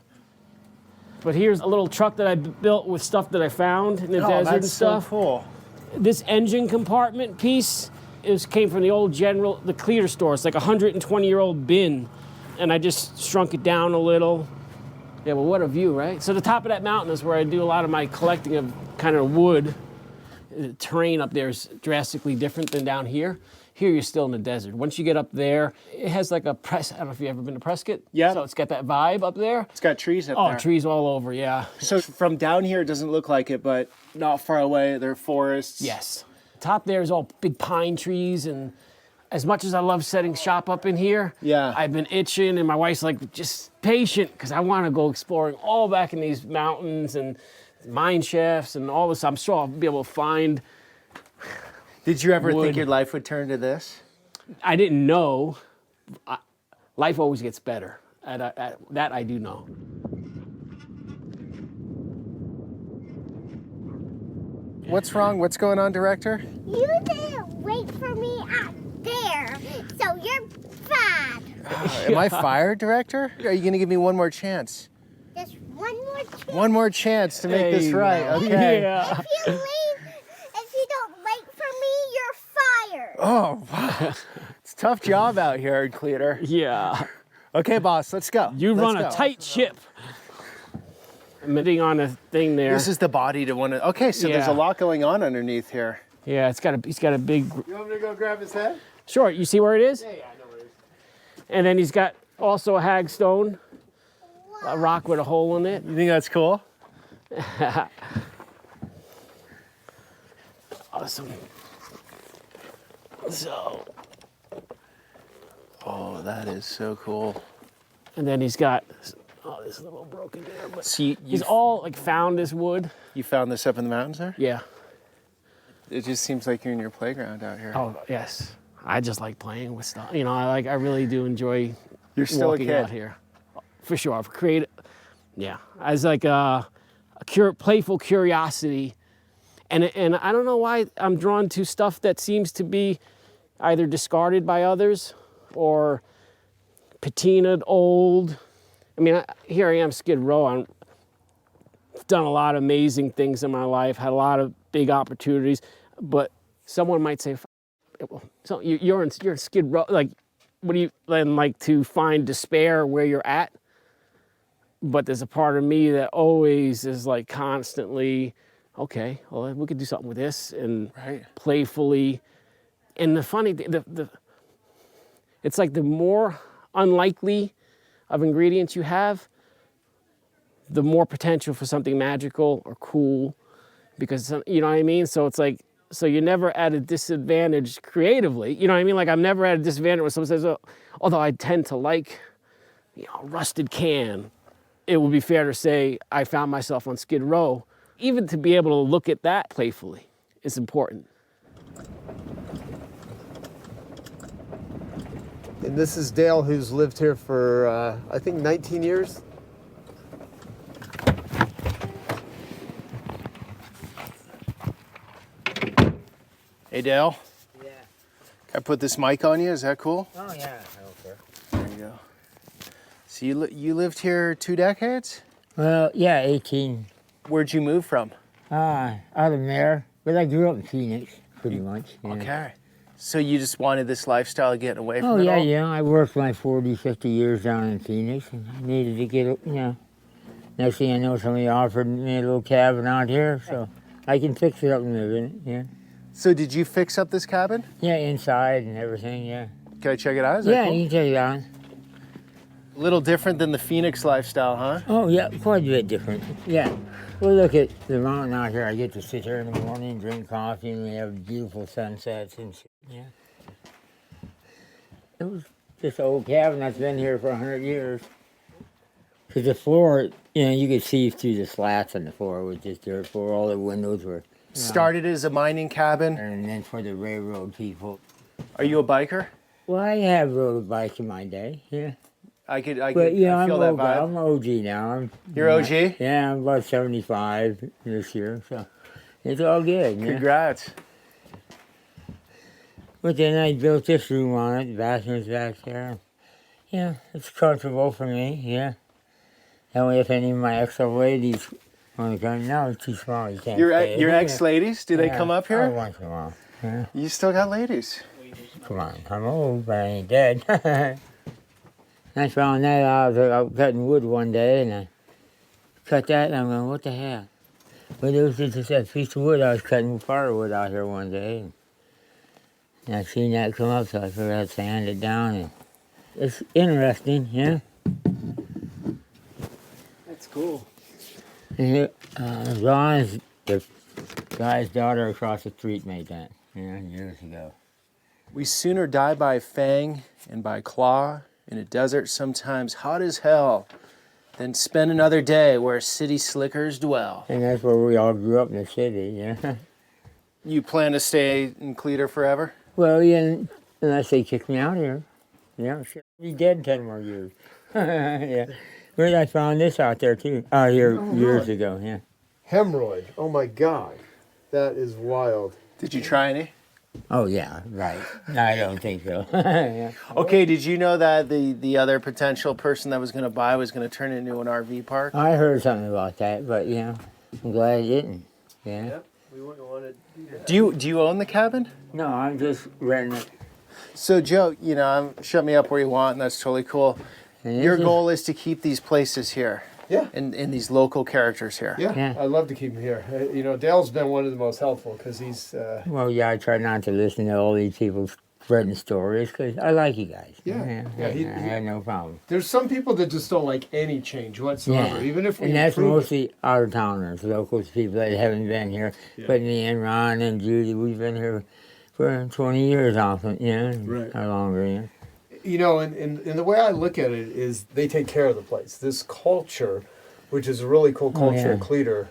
But here's a little truck that I built with stuff that I found in the desert that's and stuff. so cool. This engine compartment piece came from the old the Cleator store. It's like a 120-year-old bin, and I just shrunk it down a little. Yeah, well, what a view, right? So the top of that mountain is where I do a lot of my collecting of kind of wood. The terrain up there is drastically different than down here. Here you're still in the desert. Once you get up there, it has like a I don't know if you've ever been to Prescott. Yeah. So it's got that vibe up there. It's got trees up there. Oh, trees all over, yeah. So from down here, it doesn't look like it, but not far away, there are forests. Yes. Top there is all big pine trees, and as much as I love setting shop up in here, Yeah. I've been itching, and my wife's like, just patient, because I want to go exploring all back in these mountains and mine shafts and all this. I'm sure I'll be able to find. Did you ever Wood. think your life would turn to this? I didn't know. Life always gets better. That I do know. What's wrong? What's going on, director? You didn't wait for me out there, so you're bad. Am I fired, director? Are you going to give me one more chance? Just one more chance. One more chance to make this Hey, right. Okay. Yeah. If you don't wait for me, you're fired. Oh, wow. It's a tough job out here, Cleator. Yeah. Okay, boss, let's go. You Let's run a go. tight ship. I'm sitting on a thing there. This is the body to one of. Okay, so there's a Yeah. lot going on underneath here. Yeah, he's got a big. You want me to go grab his head? Sure. You see where it is? Yeah, I know where it is. And then he's got also a hagstone, a rock with a hole in it. You think that's cool? Awesome. So. Oh, that is so cool. And then he's got. Oh, this is a little broken there, but So he's all like found this wood. You found this up in the mountains there? Yeah. It just seems like you're in your playground out here. Oh yes. I just like playing with stuff. You know, I really do enjoy. You're still a walking kid. out here, for sure. I've created. Yeah, as like a playful curiosity, and I don't know why I'm drawn to stuff that seems to be either discarded by others or patinaed, old. I mean, here I am, Skid Row. I've done a lot of amazing things in my life, had a lot of big opportunities, but someone might say, so you're in Skid Row, like, what do you, then like to find despair where you're at? But there's a part of me that always is like constantly, okay, well, we could do something with this, and playfully. And the funny, it's like the more unlikely of ingredients you have, the more potential for something magical or cool, because, you know what I mean? So it's like, so you're never at a disadvantage creatively. You know what I mean? Like, I'm never at a disadvantage when someone says, oh, although I tend to like, you know, rusted can, it would be fair to say I found myself on Skid Row. Even to be able to look at that playfully is important. And this is Dale, who's lived here for, I think, 19 years. Hey, Dale. Yeah. Can I put this mic on you? Is that cool? Oh, yeah, I don't care. There you go. So you lived here 2 decades? Well, yeah, 18. Where'd you move from? Out of there. But I grew up in Phoenix, pretty much. Yeah. Okay. So you just wanted this lifestyle of getting away from Oh, it yeah, all? yeah. I worked my 40, 50 years down in Phoenix, and I needed to get, you know. Next thing I know, somebody offered me a little cabin out here, so I can fix it up and live in it, yeah. So did you fix up this cabin? Yeah, inside and everything, yeah. Can I check it out? Is that Yeah, cool? you can check it out. A little different than the Phoenix lifestyle, huh? Oh, yeah, quite a bit different. Yeah. Well, look at the mountain out here. I get to sit here in the morning, drink coffee, and we have beautiful sunsets and shit. Yeah. It was just an old cabin that's been here for 100 years. Because the floor, you know, you could see through the slats on the floor. It was just dirt floor. All the windows were... Started as a mining cabin. And then for the railroad people. Are you a biker? Well, I have rode a bike in my day, yeah. I But, you know, I feel that I'm vibe. I'm OG now. You're OG? Yeah, I'm about 75 this year, so it's all good. Yeah. Congrats. But then I built this room on it, the bathroom's back there. Yeah, it's comfortable for me, yeah. That way if any of my ex-ladies want to come, no, it's too small, you can't Your stay. your Yeah. ex-ladies, do they Yeah. come up Oh, here? once in a while, yeah. You still got ladies. Come on, I'm old, but I ain't dead. I found that out. I was cutting wood one day, and I cut that, and I'm going, what the hell? But it was just a piece of wood. I was cutting firewood out here one day, and I seen that come up, so I figured I'd sand it down. And it's interesting, yeah. That's cool. And here, Ron's, the guy's daughter across the street made that, years ago. We sooner die by fang and by claw in a desert sometimes hot as hell Then spend another day where city slickers dwell. And that's where we all grew up in the city, yeah. You plan to stay in Cleator forever? Well, yeah, unless they kick me out here. Yeah, shit, I'll be dead in 10 more years. Yeah. Where I found this out there, too. Out here years ago, yeah. Hemorrhoid. Oh my God. That is wild. Did you try any? Oh, yeah, right. I don't think so. Yeah. Okay, did you know that the other potential person that was going to buy was going to turn it into an RV park? I heard something about that, but, you know, I'm glad I didn't. Yeah. Yep, we wouldn't want to do that. Do you own the cabin? No, I'm just renting it. So, Joe, you know, shut me up where you want, and that's totally cool. Your goal is to keep these places here. Yeah. And these local characters here. Yeah, I'd love to keep him here. You know, Dale's been one of the most helpful because he's... Well, yeah, I try not to listen to all these people spreading stories because I like you guys. Yeah. I have no problem. There's some people that just don't like any change whatsoever, even if we And that's improve it. mostly out-of-towners, locals, people that haven't been here. But me and Ron and Judy, we've been here for 20 years often, Right. or longer, You know, and the way I look at it is they take care of the place. This culture, which is a really cool culture in Cleator,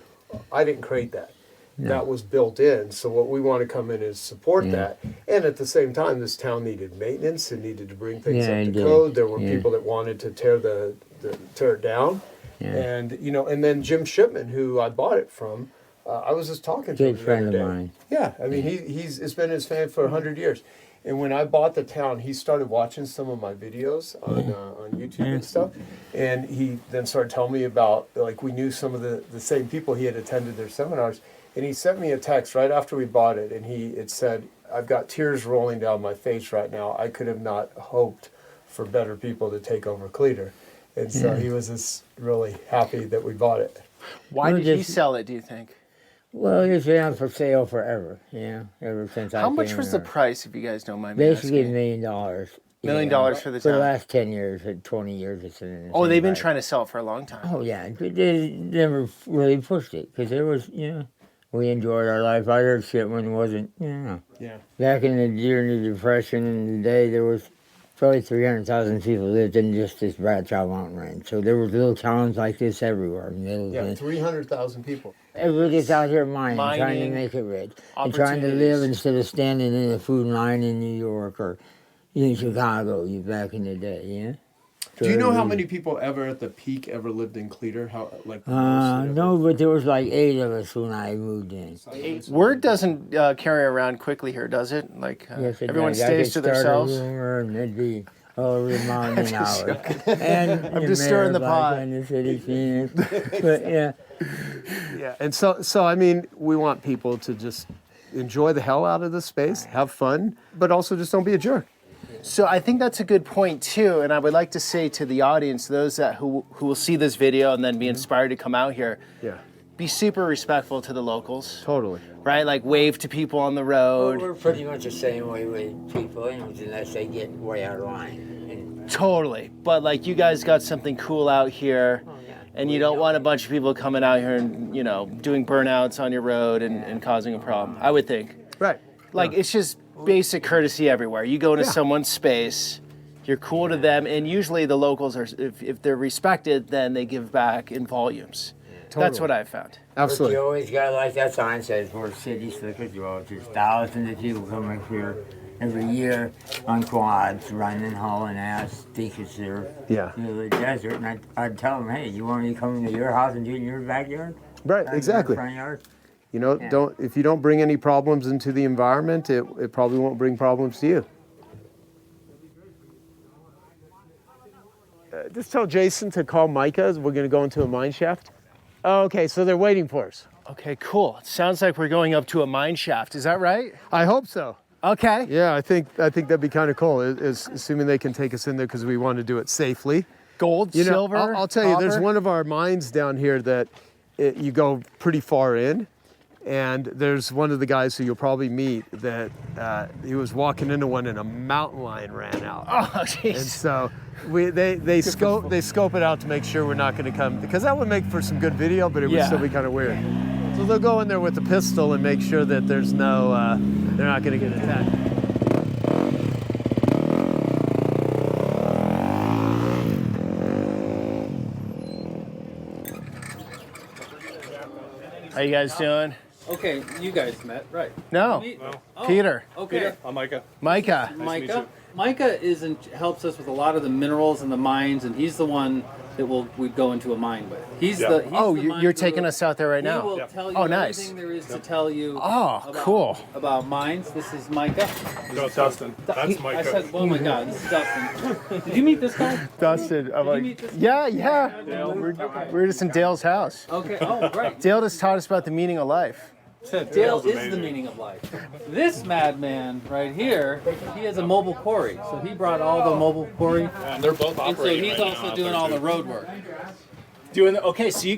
I didn't create that. No. That was built in. So what we want to come in is support that. And at the same time, this town needed maintenance. It needed to bring things up to code. There were people that wanted to tear it down. Yeah. And, you know, and then Jim Shipman, who I bought it from, I was just talking to him Good the friend other of day. mine. Yeah, I mean, it's been his fan for 100 years. And when I bought the town, he started watching some of my videos on YouTube and stuff. And he then started telling me about, like, we knew some of the same people. He had attended their seminars. And he sent me a text right after we bought it. And it said, I've got tears rolling down my face right now. I could have not hoped for better people to take over Cleator. And so he was just really happy that we bought it. Why did he sell it, do you think? Well, it's been on for sale forever, ever since I How came much was the here. price, if you guys don't mind me Basically asking? $1 million. $1 million for the For the town? last 10 years, or 20 years, it's been in the Oh, same they've been price. trying to sell it for a long time. Oh, yeah. They never really pushed it because there was, we enjoyed our life. I heard shit when it wasn't, Yeah. Back during the Depression in the day, there was probably 300,000 people lived in just this Bradshaw Mountain range. So there was little towns like this everywhere. Yeah, 300,000 people. Everybody's out here trying to Mining, make it rich. And trying to live instead of standing in a food line in New York or in Chicago back in the day, Do you know how many people ever at the peak ever lived in Cleator? How No, but there was like 8 of us when I moved in. Word doesn't carry around quickly here, does it? Like, Yes, it everyone does. I stays could to start themselves? A rumor and it'd be all over the mountain in hours. And I'm just stirring the pot. In the city Phoenix. But Yeah, and so I mean, we want people to just enjoy the hell out of the space, have fun, but also just don't be a jerk. So I think that's a good point too, and I would like to say to the audience, those who will see this video and then be inspired to come out here, be super respectful to the locals. Totally. Right, like wave to people on the road. we're pretty much the same way with people, unless they get way out of line. Totally, but like you guys got something cool out here, and you don't want a bunch of people coming out here and doing burnouts on your road and causing a problem. I would think. Right. Like it's just basic courtesy everywhere. You go into someone's space, you're cool to them, and usually the locals are, if they're respected, then they give back in volumes. That's what I've found. Absolutely. But you always got, like that sign says, we're city slickers. There's thousands of people come up here every year on quads, running, hauling ass, think it's their the desert. And I'd tell them, hey, you want me to come into your house and do it in your backyard? Right, exactly. Front yard? If you don't bring any problems into the environment, it probably won't bring problems to you. Just tell Jason to call Micah. We're going to go into a mine shaft. Oh, okay, so they're waiting for us. Okay, cool. It sounds like we're going up to a mine shaft. Is that right? I hope so. Okay. Yeah, I think that'd be kind of cool, assuming they can take us in there because we want to do it safely. Gold, silver, I'll tell you, there's copper? one of our mines down here that you go pretty far in, and there's one of the guys who you'll probably meet that he was walking into one and a mountain lion ran out. Oh, jeez. And so they scope it out to make sure we're not going to come, because that would make for some good video, but it would still be kind of weird. So they'll go in there with a pistol and make sure that there's no, they're not going to get attacked. How you guys doing? Okay, you guys met, right? No. Oh, Peter. Okay. I'm Micah. Micah. Micah. Micah helps us with a lot of the minerals and the mines, and he's the one that we'd go into a mine with. He's the mine you're taking us out there right He now. will tell you nice. everything there is to tell you. Cool. About mines. This is Micah. That's Dustin. That's Micah. I said, oh my God, this is Dustin. Did you meet this guy? Dustin. I'm like, meet this yeah. We're just in Dale's house. Okay. Oh, right. Dale just taught us about the meaning of life. Dale is the meaning of life. This madman right here, he has a mobile quarry. So he brought all the mobile quarry. And they're both And so operating he's right also now, doing all the road work. Okay, so you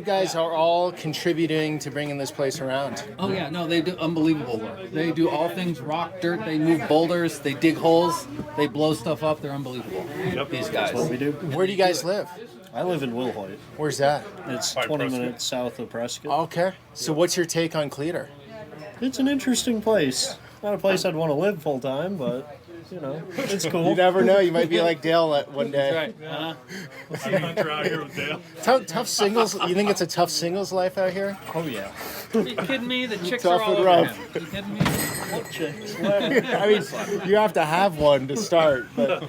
guys are all contributing to bringing this place around. Oh yeah, no, they do unbelievable work. They do all things rock, dirt. They move boulders. They dig holes. They blow stuff up. They're unbelievable. Yep. These guys. That's what we do. Where do you guys live? I live in Wilhoit. Where's that? It's By 20 Prescott. minutes south of Prescott. Okay. So what's your take on Cleator? It's an interesting place. Not a place I'd want to live full time, but you know, it's cool. You never know. You might be like Dale one day. That's right. I'm hunter out here with Dale. Tough singles. You think it's a tough singles life out here? Oh yeah. Are you kidding me? The chicks Tough are all and over rough. him. Are you kidding me? What chicks? I mean, you have to have one to start. But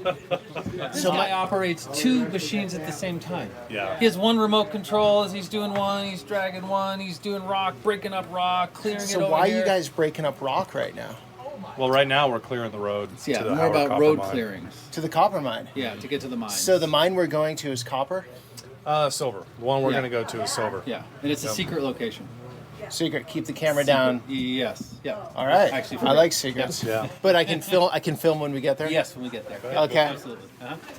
This guy operates two machines at the same time. Yeah. He has one remote control as he's doing one, he's dragging one, he's doing rock, breaking up rock, clearing it over so why are here. you guys breaking up rock right now? Well, right now we're clearing the road Yeah, to the more Howard about Copper road Mine. clearings. To the copper mine. Yeah, to get to the mine. So the mine we're going to is copper. Silver. The one we're Yeah. going to go to is silver. Yeah, and it's a secret location. Secret. Keep the camera down. Yes. Yeah. All right. Actually, I like secrets. Yeah. But I can film when we get there. Yes, when we get there. Okay. Absolutely.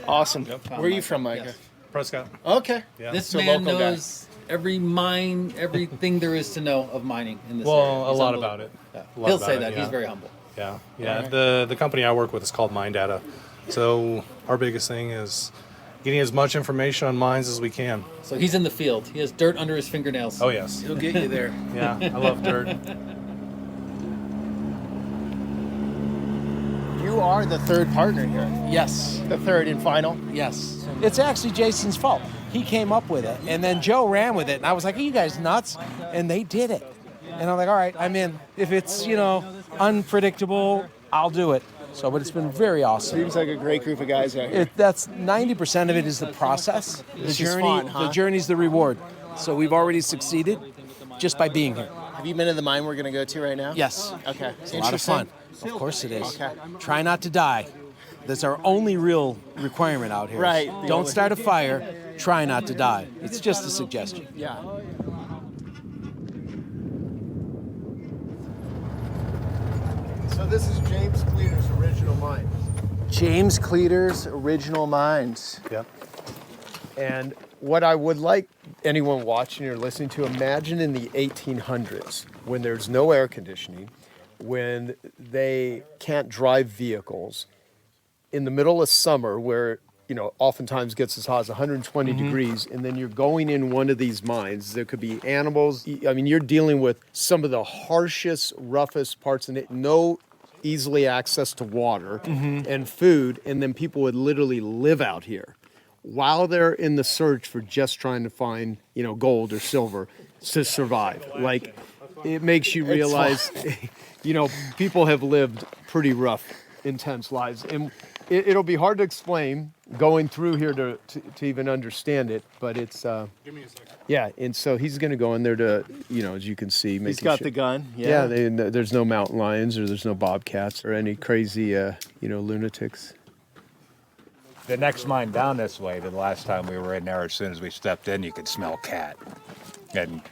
Awesome. Where are you from, Micah? Yes. Prescott. Okay. Yeah. This So man local guy. knows every mine, everything there is to know of mining in this area. Well, a He's lot unbelievable. about it. Yeah. A lot He'll about say it, that. yeah. He's very humble. Yeah. Yeah. Alright. The company I work with is called Mine Data. So our biggest thing is getting as much information on mines as we can. So he's in the field. He has dirt under his fingernails. Oh yes. He'll get you there. Yeah. I love dirt. You are the third partner here. Yes, The third and final. yes. It's actually Jason's fault. He came up with it, and then Joe ran with it, and I was like, are you guys nuts? And they did it. And I'm like, all right, I'm in. If it's, unpredictable, I'll do it. So, but it's been very awesome. Seems like a great group of guys out here. That's 90% of it is the process. The This is journey, fun, huh? the journey's the reward. So we've already succeeded just by being here. Have you been to the mine we're going to go to right now? Yes. Okay. It's a lot of fun. Of course it is. Okay. Try not to die. That's our only real requirement out here. Right. Don't start a fire. Try not to die. It's just a suggestion. Yeah. So this is James Cleator's original mine. James Cleator's original mines. Yep. And what I would like anyone watching or listening to imagine in the 1800s when there's no air conditioning, when they can't drive vehicles, in the middle of summer where, oftentimes gets as hot as 120 degrees, and then you're going in one of these mines. There could be animals. I mean, you're dealing with some of the harshest, roughest parts in it. No easily access to water and food, and then people would literally live out here while they're in the search for just trying to find, gold or silver to survive. Like, it makes you realize, people have lived pretty rough, intense lives. And it'll be hard to explain going through here to even understand it, but it's, Give me a second. yeah, and so he's going to go in there to, as you can see. He's got the gun. Yeah, there's no mountain lions or there's no bobcats or any crazy, lunatics. The next mine down this way, the last time we were in there, as soon as we stepped in, you could smell cat. And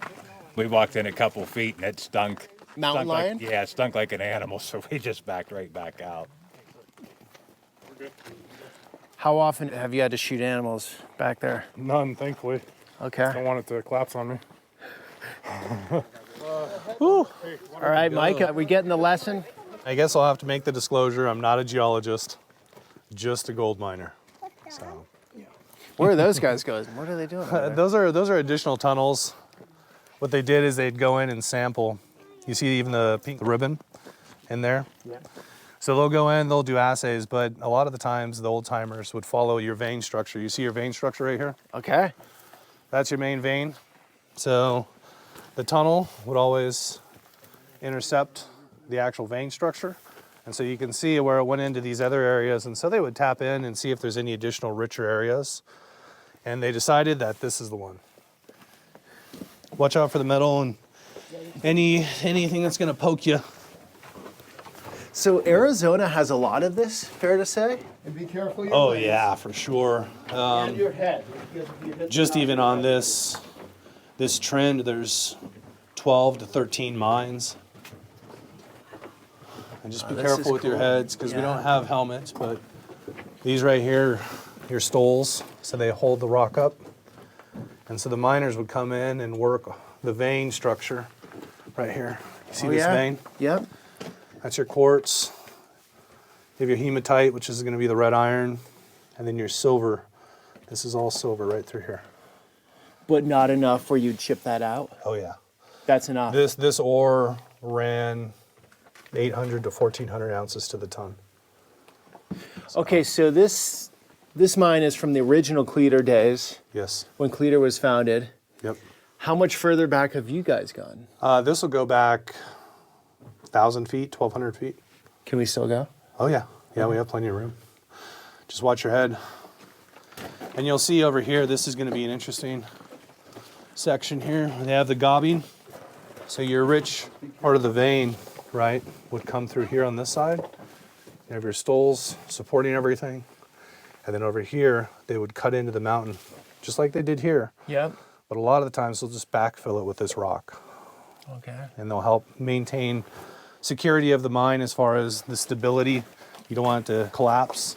we walked in a couple feet and it stunk. Mountain lion? It stunk like an animal, so we just backed right back out. How often have you had to shoot animals back there? None, thankfully. Okay. Don't want it to collapse on me. All right, Mike, are we getting the lesson? I guess I'll have to make the disclosure. I'm not a geologist, just a gold miner. So Where are those guys going? What are they doing? over there? those are additional tunnels. What they did is they'd go in and sample. You see even the pink ribbon in there? Yeah. So they'll go in, they'll do assays, but a lot of the times the old timers would follow your vein structure. You see your vein structure right here? Okay. That's your main vein. So The tunnel would always intercept the actual vein structure. And so you can see where it went into these other areas. And so they would tap in and see if there's any additional richer areas. And they decided that this is the one. Watch out for the metal and anything that's gonna poke you. So Arizona has a lot of this, fair to say? And be careful your Oh legs. yeah, for sure. And your head. You hit Just the even top. on this trend, there's 12 to 13 mines. And just be this is careful with your cool. heads because we Yeah. don't have helmets, but these right here, your stoles, so they hold the rock up. And so the miners would come in and work the vein structure right here. You see this vein? Yep. That's your quartz. You have your hematite, which is going to be the red iron, and then your silver. This is all silver right through here. But not enough where you'd chip that out? Oh yeah. That's enough. This ore ran 800 to 1,400 ounces to the ton. Okay, so this mine is from the original Cleator days, Yes. when Cleator was founded. Yep. How much further back have you guys gone? This will go back 1,000 feet, 1,200 feet. Can we still go? Oh yeah. Yeah, we have plenty of room. Just watch your head. And you'll see over here, this is going to be an interesting section here. They have the gobbing. So your rich part of the vein, right, would come through here on this side. You have your stoles supporting everything. And then over here, they would cut into the mountain, just like they did here. Yep. But a lot of the times, they'll just backfill it with this rock. Okay. And they'll help maintain security of the mine as far as the stability. You don't want it to collapse.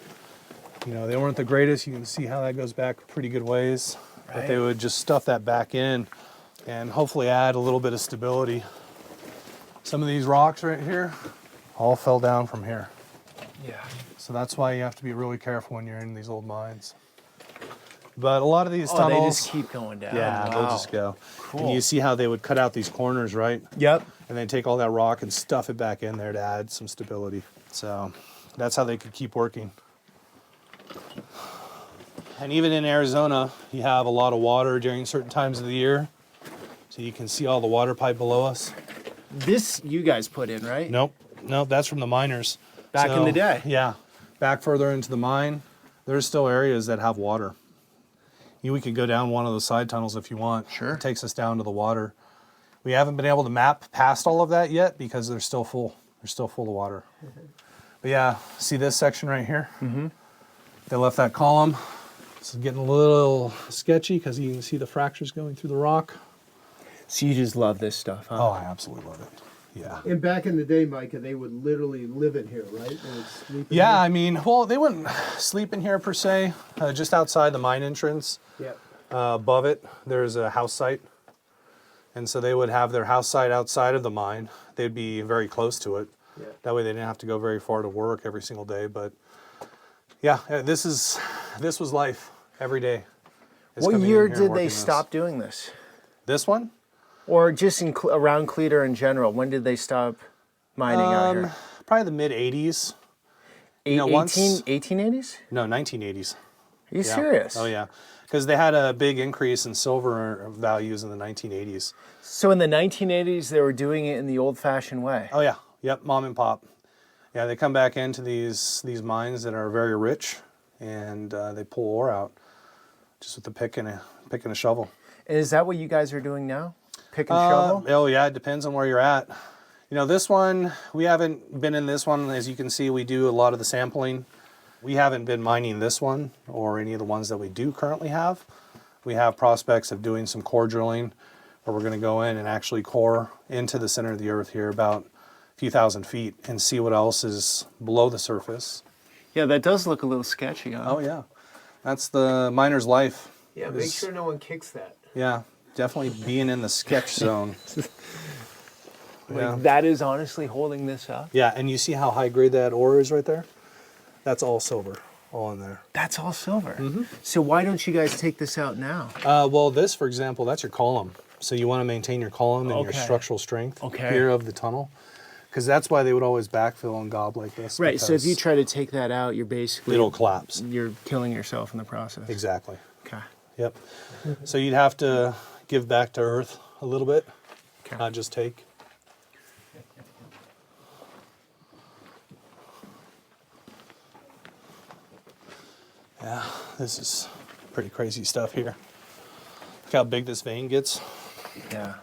You know, they weren't the greatest. You can see how that goes back pretty good ways. But they would just stuff that back in and hopefully add a little bit of stability. Some of these rocks right here all fell down from here. Yeah. So that's why you have to be really careful when you're in these old mines. But a lot of these tunnels, they just keep going down. yeah, they'll just go. Cool. And you see how they would cut out these corners, right? Yep. And then take all that rock and stuff it back in there to add some stability. So that's how they could keep working. And even in Arizona, you have a lot of water during certain times of the year. So you can see all the water pipe below us. This you guys put in, right? Nope, that's from the miners. Back in the day. Yeah, back further into the mine, there's still areas that have water. We could go down one of those side tunnels if you want. Sure. It takes us down to the water. We haven't been able to map past all of that yet because they're still full. They're still full of water. But yeah, see this section right here? Mm-hmm. They left that column. This is getting a little sketchy because you can see the fractures going through the rock. So you just love this stuff, huh? Oh, I absolutely love it. Yeah. And back in the day, Micah, they would literally live in here, right? They would sleep in Yeah, here. I mean, well, they wouldn't sleep in here per se. Just outside the mine entrance, Yep. above it, there's a house site. And so they would have their house site outside of the mine. They'd be very close to it. Yeah. That way they didn't have to go very far to work every single day. But yeah, this was life every day. is What coming in year here and did they working this. stop doing this? This one? Or just around Cleator in general? When did they stop mining out here? Probably the mid 80s. 1880s? No, 1980s. Are you serious? Oh yeah, because they had a big increase in silver values in the 1980s. So in the 1980s, they were doing it in the old-fashioned way. Oh yeah, yep, mom and pop. Yeah, they come back into these mines that are very rich, and they pull ore out just with a pick and a shovel. And is that what you guys are doing now? Pick and shovel? Oh yeah, it depends on where you're at. You know, this one, we haven't been in this one. As you can see, we do a lot of the sampling. We haven't been mining this one or any of the ones that we do currently have. We have prospects of doing some core drilling where we're going to go in and actually core into the center of the earth here about a few thousand feet and see what else is below the surface. Yeah, that does look a little sketchy, huh? Oh yeah, that's the miner's life. Yeah, make sure no one kicks that. Yeah, definitely being in the sketch zone. Like, that is honestly holding this up? Yeah, and you see how high grade that ore is right there? That's all silver, all in there. That's all silver. Mm-hmm. So why don't you guys take this out now? Well, this, for example, that's your column. So you want to maintain your column and your Okay. structural strength Okay. here of the tunnel. Because that's why they would always backfill and gob like this. Right, so if you because try to take that out, you're basically... it'll collapse. You're killing yourself in the process. Exactly. Okay. Yep. So you'd have to give back to earth a little bit not just take. Yeah, this is pretty crazy stuff here. Look how big this vein gets. Yeah.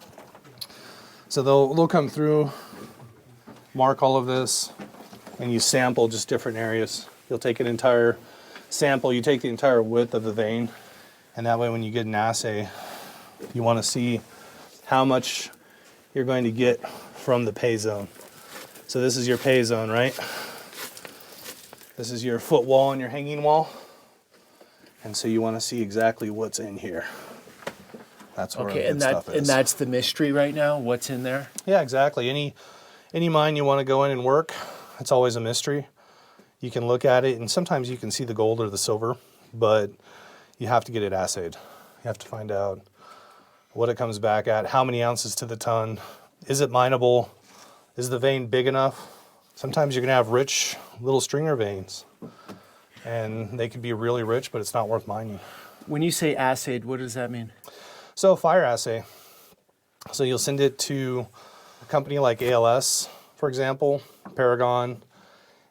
So they'll come through, mark all of this, and you sample just different areas. You'll take an entire sample, you take the entire width of the vein, and that way when you get an assay, you want to see how much you're going to get from the pay zone. So this is your pay zone, right? This is your foot wall and your hanging wall. And so you want to see exactly what's in here. That's where Okay, good stuff is. and that's the mystery right now. What's in there? Yeah, exactly. Any mine you want to go in and work, it's always a mystery. You can look at it, and sometimes you can see the gold or the silver, but you have to get it assayed. You have to find out what it comes back at, how many ounces to the ton, is it mineable, is the vein big enough? Sometimes you're going to have rich little stringer veins, and they could be really rich, but it's not worth mining. When you say assayed, what does that mean? So fire assay. So you'll send it to a company like ALS, for example, Paragon,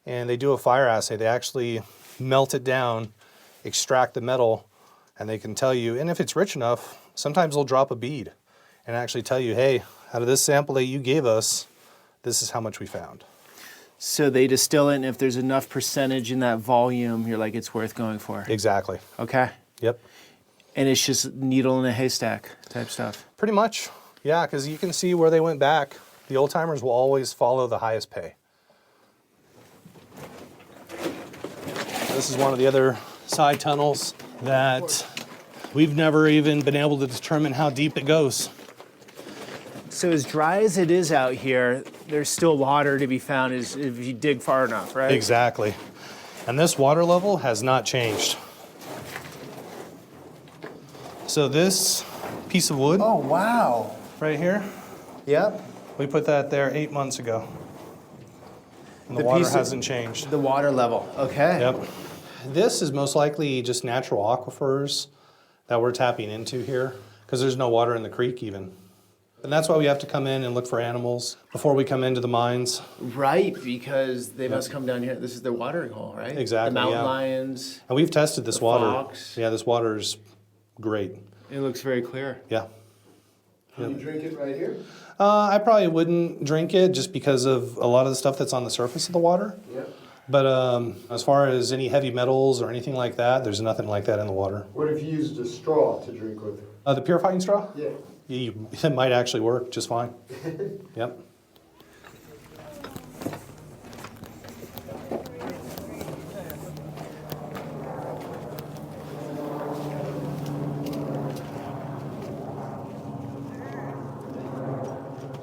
and they do a fire assay. They actually melt it down, extract the metal, and they can tell you, and if it's rich enough, sometimes they'll drop a bead and actually tell you, hey, out of this sample that you gave us, this is how much we found. So they distill it, and if there's enough percentage in that volume, you're like, it's worth going for. Exactly. Okay. Yep. And it's just needle in a haystack type stuff. Pretty much. Yeah, because you can see where they went back. The old timers will always follow the highest pay. This is one of the other side tunnels that we've never even been able to determine how deep it goes. So as dry as it is out here, there's still water to be found if you dig far enough, right? Exactly. And this water level has not changed. So this piece of wood. Oh, wow. Right here. Yep. We put that there 8 months ago. And the water hasn't changed. The water level, okay. Yep. This is most likely just natural aquifers that we're tapping into here because there's no water in the creek even. And that's why we have to come in and look for animals before we come into the mines. Right, because they must come down here. This is their watering hole, right? Exactly, The mountain yeah. lions. And we've tested this The water. fox. Yeah, this water is great. It looks very clear. Yeah. Can you drink it right here? I probably wouldn't drink it just because of a lot of the stuff that's on the surface of the water. Yeah. But as far as any heavy metals or anything like that, there's nothing like that in the water. What if you used a straw to drink with? The purifying straw? Yeah. It might actually work just fine. Yep.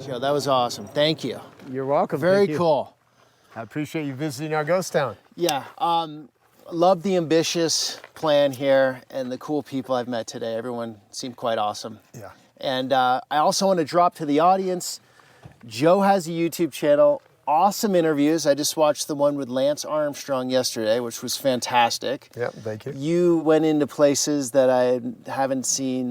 Joe, that was awesome. Thank you. You're welcome. Very Thank you. cool. I appreciate you visiting our ghost town. Yeah, love the ambitious plan here and the cool people I've met today. Everyone seemed quite awesome. Yeah. And I also want to drop to the audience, Joe has a YouTube channel, awesome interviews. I just watched the one with Lance Armstrong yesterday, which was fantastic. Yeah, thank you. You went into places that I haven't seen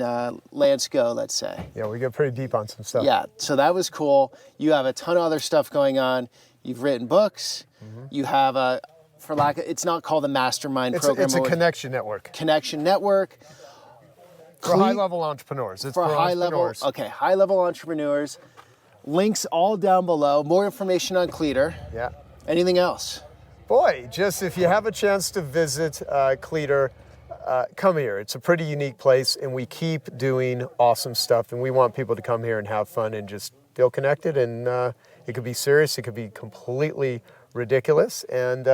Lance go, let's say. Yeah, we got pretty deep on some stuff. Yeah, so that was cool. You have a ton of other stuff going on. You've written books. You have a, for lack of, it's not called the Mastermind Program. It's a connection network. Connection network. For high-level entrepreneurs. It's for entrepreneurs. Okay, high-level entrepreneurs. Links all down below. More information on Cleator. Yeah. Anything else? Boy, just if you have a chance to visit Cleator, come here. It's a pretty unique place, and we keep doing awesome stuff, and we want people to come here and have fun and just feel connected, and it could be serious, it could be completely ridiculous, and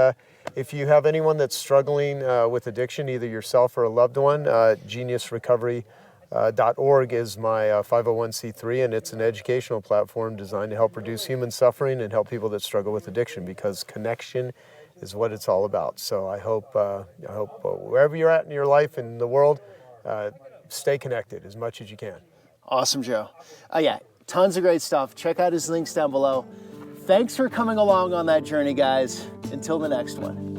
if you have anyone that's struggling with addiction, either yourself or a loved one, geniusrecovery.org is my 501c3, and it's an educational platform designed to help reduce human suffering and help people that struggle with addiction, because connection is what it's all about. So I hope wherever you're at in your life and the world, stay connected as much as you can. Awesome, Joe. Yeah, tons of great stuff. Check out his links down below. Thanks for coming along on that journey, guys. Until the next one.